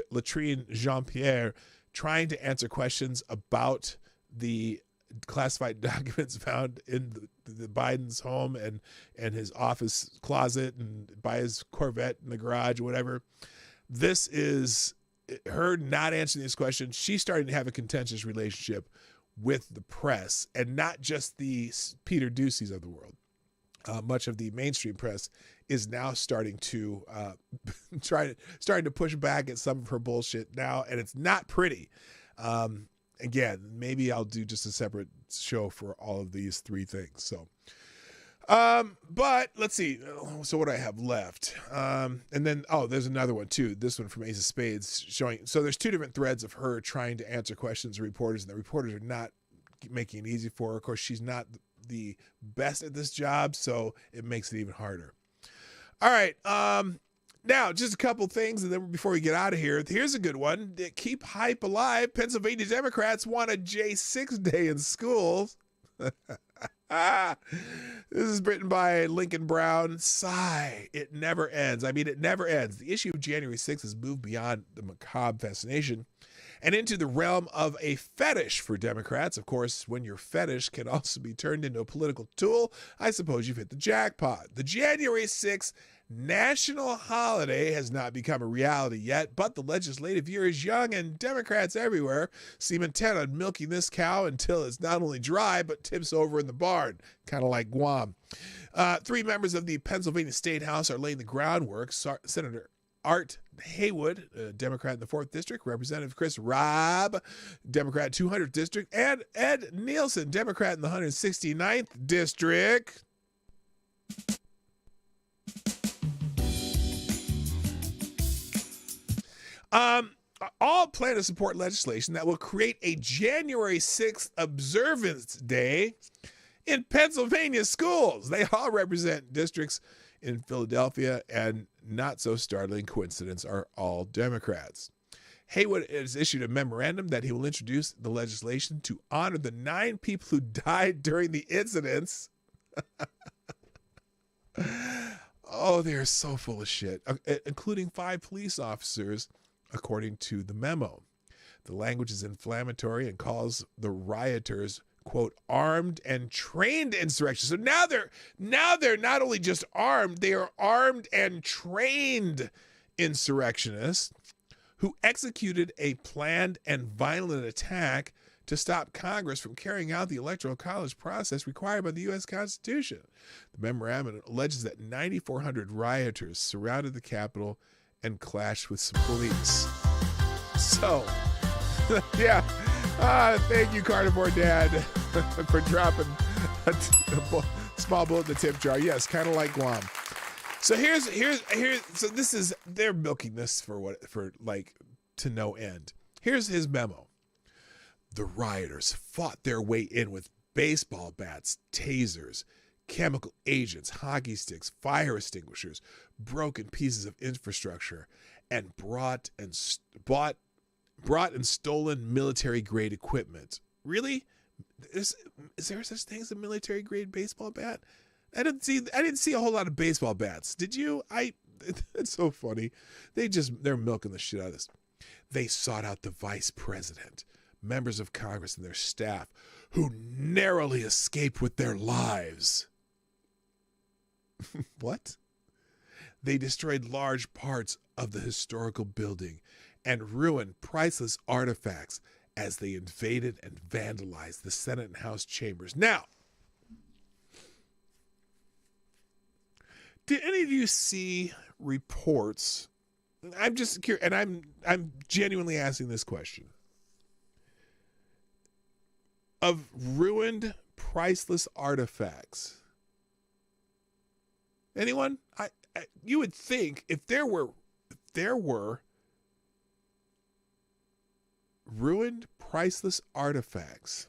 Latrine Jean-Pierre trying to answer questions about the classified documents found in the Biden's home and his office closet and by his Corvette in the garage or whatever. This is her not answering these questions. She's starting to have a contentious relationship with the press, and not just the Peter Duceys of the world. Much of the mainstream press is now starting to starting to push back at some of her bullshit now, and it's not pretty. Again, maybe I'll do just a separate show for all of these three things. So, but let's see. So what do I have left? And then, there's another one too. This one from Ace of Spades showing. So there's two different threads of her trying to answer questions of reporters, and the reporters are not making it easy for her. Of course, she's not the best at this job, so it makes it even harder. All right. Now, just a couple things, and then before we get out of here, here's a good one. Keep hype alive. Pennsylvania Democrats want a J6 day in schools. This is written by Lincoln Brown. Sigh. It never ends. I mean, it never ends. The issue of January 6th has moved beyond the macabre fascination and into the realm of a fetish for Democrats. Of course, when your fetish can also be turned into a political tool, I suppose you've hit the jackpot. The January 6th national holiday has not become a reality yet, but the legislative year is young, and Democrats everywhere seem intent on milking this cow until it's not only dry, but tips over in the barn, kind of like Guam. 3 members of the Pennsylvania State House are laying the groundwork. Senator Art Haywood, a Democrat in the 4th District, Representative Chris Robb, Democrat 200th District, and Ed Nielsen, Democrat in the 169th District. All plan to support legislation that will create a January 6th observance day in Pennsylvania schools. They all represent districts in Philadelphia, and not so startling coincidence, are all Democrats. Haywood has issued a memorandum that he will introduce the legislation to honor the 9 people who died during the incidents. Oh, they're so full of shit, including 5 police officers, according to the memo. The language is inflammatory and calls the rioters, quote, armed and trained insurrectionists. So now they're not only just armed, they are armed and trained insurrectionists who executed a planned and violent attack to stop Congress from carrying out the Electoral College process required by the U.S. Constitution. The memorandum alleges that 9,400 rioters surrounded the Capitol and clashed with some police. So, yeah. Thank you, Carnivore Dad, for dropping a small bullet in the tip jar. Yes, kind of like Guam. So so this is, they're milking this for to no end. Here's his memo. The rioters fought their way in with baseball bats, tasers, chemical agents, hockey sticks, fire extinguishers, broken pieces of infrastructure, and brought and stolen military-grade equipment. Really? Is there such thing as a military-grade baseball bat? I didn't see a whole lot of baseball bats. Did you? It's so funny. They're milking the shit out of this. They sought out the vice president, members of Congress, and their staff, who narrowly escaped with their lives. What? They destroyed large parts of the historical building and ruined priceless artifacts as they invaded and vandalized the Senate and House chambers. Now, did any of you see reports? I'm just curious, and I'm genuinely asking this question. Of ruined priceless artifacts. Anyone? You would think if there were ruined priceless artifacts,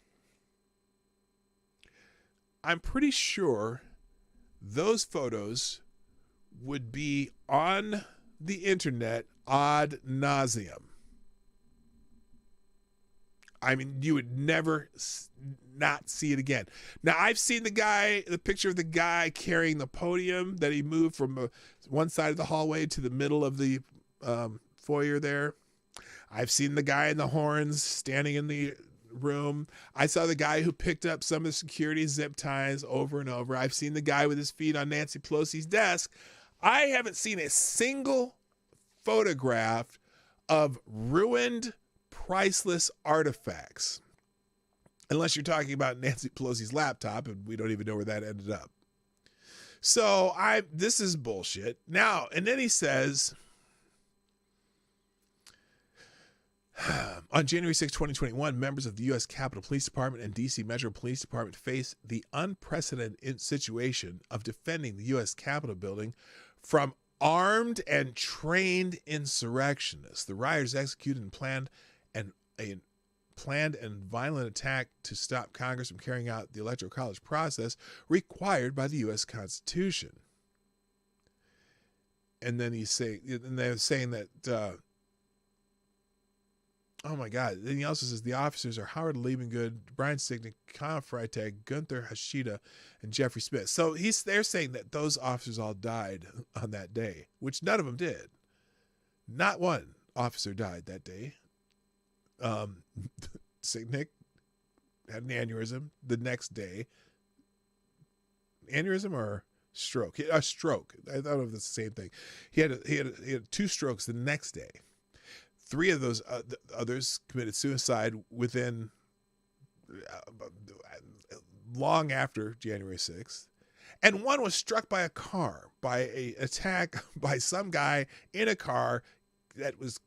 I'm pretty sure those photos would be on the internet ad nauseum. I mean, you would never not see it again. Now, I've seen the picture of the guy carrying the podium that he moved from one side of the hallway to the middle of the foyer there. I've seen the guy in the horns standing in the room. I saw the guy who picked up some of the security zip ties over and over. I've seen the guy with his feet on Nancy Pelosi's desk. I haven't seen a single photograph of ruined priceless artifacts, unless you're talking about Nancy Pelosi's laptop, and we don't even know where that ended up. So this is bullshit. Now, and then he says, on January 6, 2021, members of the U.S. Capitol Police Department and D.C. Metro Police Department face the unprecedented situation of defending the U.S. Capitol building from armed and trained insurrectionists. The rioters executed and planned and violent attack to stop Congress from carrying out the Electoral College process required by the U.S. Constitution. And then they're saying that, oh my God. Then he also says the officers are Howard Liebengood, Brian Sicknick, Kyle Freitag, Gunther Hashida, and Jeffrey Smith. So they're saying that those officers all died on that day, which none of them did. Not one officer died that day. St. Nick had an aneurysm the next day. Aneurysm or stroke? A stroke. I thought of the same thing. He had 2 strokes the next day. 3 of those others committed suicide within long after January 6th. And 1 was struck by a car, by an attack by some guy in a car that was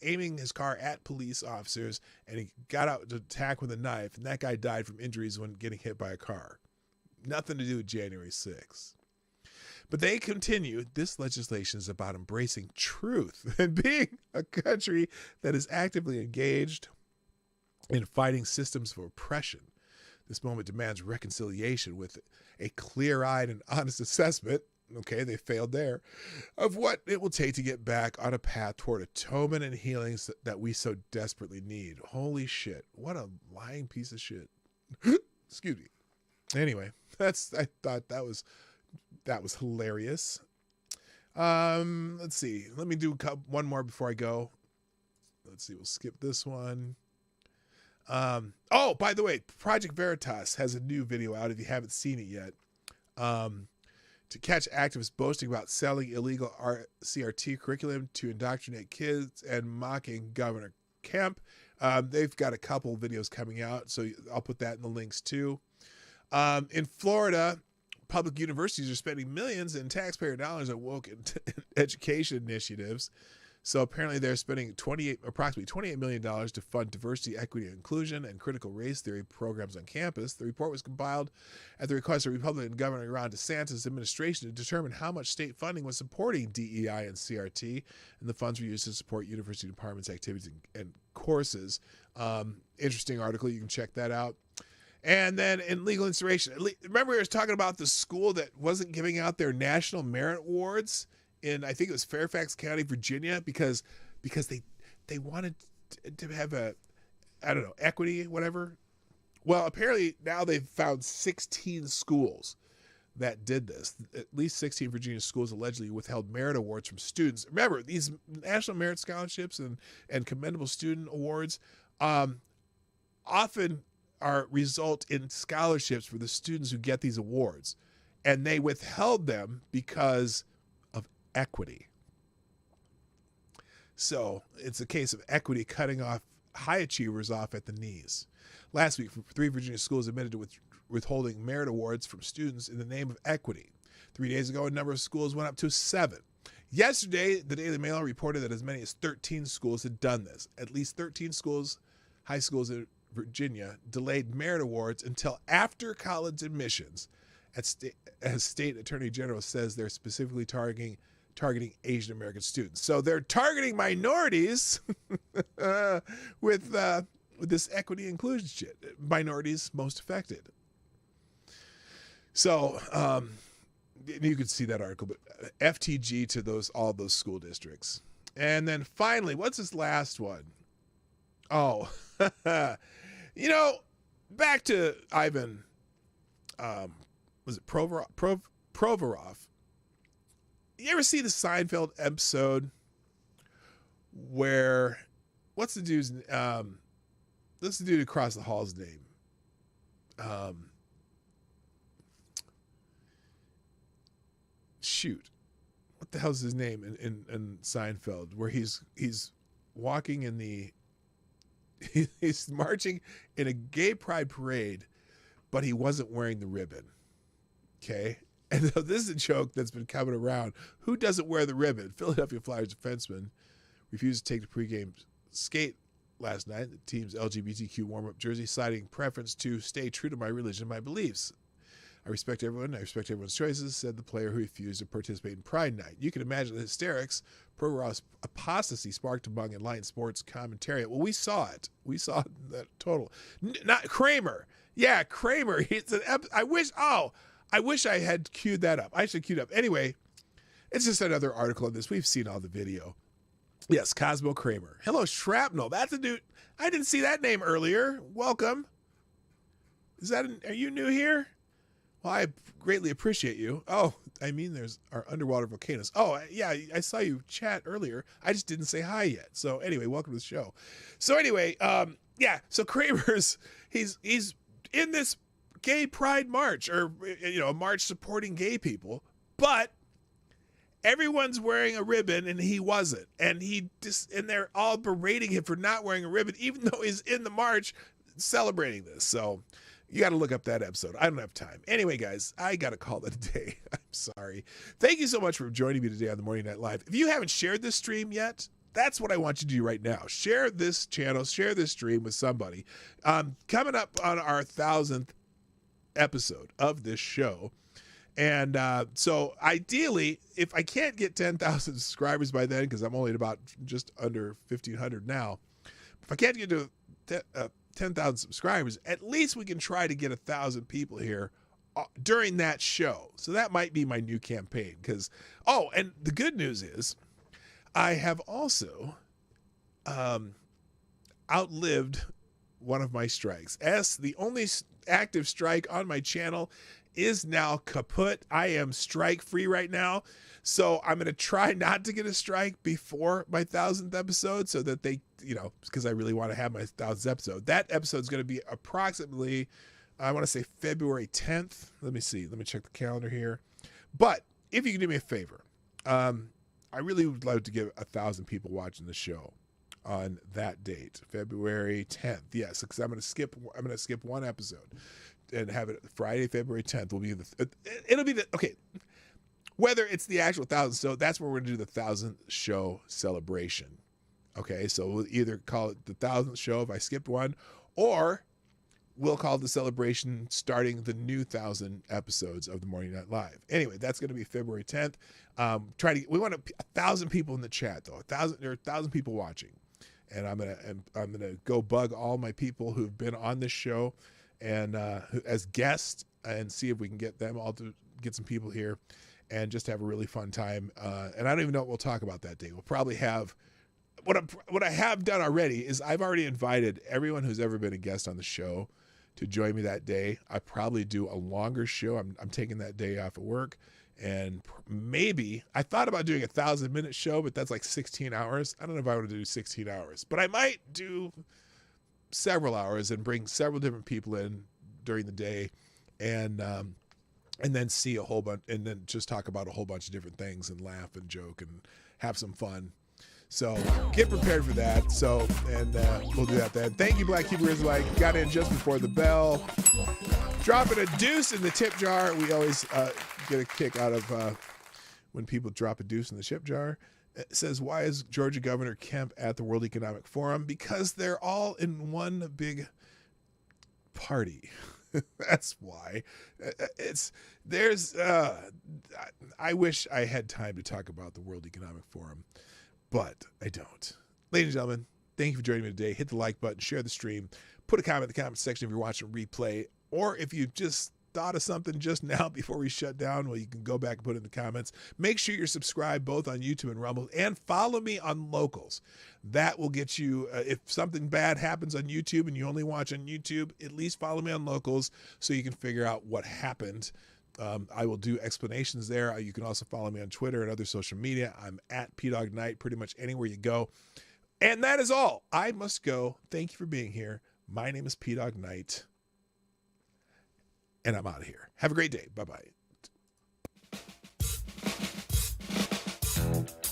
aiming his car at police officers, and he got out to attack with a knife, and that guy died from injuries when getting hit by a car. Nothing to do with January 6th. But they continue, this legislation is about embracing truth and being a country that is actively engaged in fighting systems of oppression. This moment demands reconciliation with a clear-eyed and honest assessment, okay, they failed there, of what it will take to get back on a path toward atonement and healing that we so desperately need. Holy shit. What a lying piece of shit. Excuse me. Anyway, I thought that was hilarious. Let's see. Let me do one more before I go. Let's see. We'll skip this one. Oh, by the way, Project Veritas has a new video out if you haven't seen it yet. To catch activists boasting about selling illegal CRT curriculum to indoctrinate kids and mocking Governor Kemp. They've got a couple videos coming out, so I'll put that in the links too. In Florida, public universities are spending millions in taxpayer dollars on woke education initiatives. So apparently they're spending approximately $28 million to fund diversity, equity, inclusion, and critical race theory programs on campus. The report was compiled at the request of Republican Governor Ron DeSantis' administration to determine how much state funding was supporting DEI and CRT, and the funds were used to support university departments' activities and courses. Interesting article. You can check that out. And then in legal inspiration, remember we were talking about the school that wasn't giving out their National Merit Awards in, I think it was Fairfax County, Virginia, because they wanted to have equity, whatever. Well, apparently now they've found 16 schools that did this. At least 16 Virginia schools allegedly withheld merit awards from students. Remember, these National Merit Scholarships and Commendable Student Awards often result in scholarships for the students who get these awards. And they withheld them because of equity. So it's a case of equity cutting off high achievers off at the knees. Last week, 3 Virginia schools admitted to withholding merit awards from students in the name of equity. 3 days ago, a number of schools went up to 7. Yesterday, the Daily Mail reported that as many as 13 schools had done this. At least 13 schools, high schools in Virginia, delayed merit awards until after college admissions. As State Attorney General says, they're specifically targeting Asian American students. So they're targeting minorities with this equity inclusion shit. Minorities most affected. So you could see that article, but FTG to all those school districts. And then finally, what's this last one? Oh, back to Ivan, was it Provorov? You ever see the Seinfeld episode where, what's the dude's across the hall's name? Shoot. What the hell's his name in Seinfeld? Where he's walking he's marching in a gay pride parade, but he wasn't wearing the ribbon. Okay? And this is a joke that's been coming around. Who doesn't wear the ribbon? Philadelphia Flyers defenseman refused to take the pregame skate last night, the team's LGBTQ warm-up jersey, citing preference to stay true to my religion and my beliefs. I respect everyone. I respect everyone's choices, said the player who refused to participate in Pride Night. You can imagine the hysterics Provorov's apostasy sparked among enlightened sports commentariat. Well, we saw it. We saw that total. Not Kramer. Yeah, Kramer. I wish I had queued that up. I should have queued up. Anyway, it's just another article on this. We've seen all the video. Yes, Cosmo Kramer. Hello, Shrapnel. That's a dude. I didn't see that name earlier. Welcome. Are you new here? Well, I greatly appreciate you. Oh, I mean, there's our underwater volcanoes. Oh, yeah, I saw you chat earlier. I just didn't say hi yet. So anyway, welcome to the show. So anyway, yeah, so Kramer's, he's in this gay pride march, or, you know, a march supporting gay people, but everyone's wearing a ribbon and he wasn't. And and they're all berating him for not wearing a ribbon, even though he's in the march celebrating this. So you got to look up that episode. I don't have time. Anyway, guys, I got to call it a day. I'm sorry. Thank you so much for joining me today on the Morning Night Live. If you haven't shared this stream yet, that's what I want you to do right now. Share this channel, share this stream with somebody. Coming up on our 1,000th episode of this show. And so ideally, if I can't get 10,000 subscribers by then, because I'm only at about just under 1,500 now, if I can't get to 10,000 subscribers, at least we can try to get 1,000 people here during that show. So that might be my new campaign. Because, oh, and the good news is I have also outlived one of my strikes. The only active strike on my channel is now kaput. I am strike free right now. So I'm going to try not to get a strike before my 1,000th episode, so that they, you know, because I really want to have my 1,000th episode. That episode is going to be approximately, I want to say February 10th. Let me see. Let me check the calendar here. But if you can do me a favor, I really would love to get 1,000 people watching the show on that date, February 10th. Yes, because I'm going to skip one episode and have it Friday, February 10th will be okay. Whether it's the actual 1,000 show, that's where we're going to do the 1,000th show celebration. Okay, so we'll either call it the 1,000th show if I skipped one, or we'll call it the celebration starting the new 1,000 episodes of the Morning Night Live. Anyway, that's going to be February 10th. We want 1,000 people in the chat though. There are 1,000 people watching, and I'm gonna go bug all my people who've been on this show and as guests, and see if we can get them all to get some people here and just have a really fun time. And I don't even know what we'll talk about that day. We'll probably have what I have done already is I've already invited everyone who's ever been a guest on the show to join me that day. I probably do a longer show. I'm taking that day off of work, and maybe I thought about doing a 1,000-minute show, but that's like 16 hours. I don't know if I want to do 16 hours, but I might do several hours and bring several different people in during the day, and then see a whole bunch, and then just talk about a whole bunch of different things and laugh and joke and have some fun. So get prepared for that. So, and we'll do that then. Thank you, Black Hebrew Israelite. Got in just before the bell. Dropping a deuce in the tip jar. We always get a kick out of when people drop a deuce in the tip jar. It says, why is Georgia Governor Kemp at the World Economic Forum? Because they're all in one big party. That's why. I wish I had time to talk about the World Economic Forum, but I don't. Ladies and gentlemen, thank you for joining me today. Hit the like button, share the stream, put a comment in the comment section if you're watching a replay, or if you just thought of something just now before we shut down, well, you can go back and put it in the comments. Make sure you're subscribed both on YouTube and Rumble, and follow me on Locals. That will get you, if something bad happens on YouTube and you only watch on YouTube, at least follow me on Locals so you can figure out what happened. I will do explanations there. You can also follow me on Twitter and other social media. I'm at PDogKnight pretty much anywhere you go. And that is all. I must go. Thank you for being here. My name is PDogKnight, and I'm out of here. Have a great day. Bye-bye.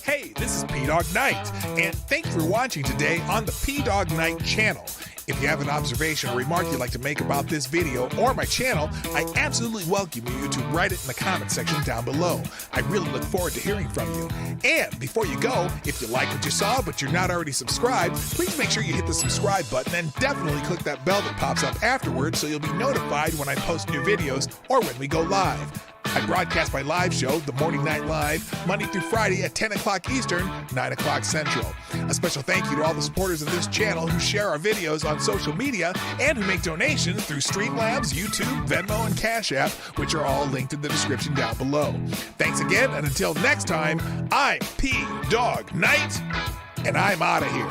Hey, this is PDogKnight, and thanks for watching today on the PDogKnight channel. If you have an observation or remark you'd like to make about this video or my channel, I absolutely welcome you to write it in the comment section down below. I really look forward to hearing from you. And before you go, if you like what you saw but you're not already subscribed, please make sure you hit the subscribe button and definitely click that bell that pops up afterwards so you'll be notified when I post new videos or when we go live. I broadcast my live show, The Morning Night Live, Monday through Friday at 10 o'clock Eastern, 9 o'clock Central. A special thank you to all the supporters of this channel who share our videos on social media and who make donations through Streamlabs, YouTube, Venmo, and Cash App, which are all linked in the description down below. Thanks again, and until next time, I'm PDogKnight, and I'm out of here.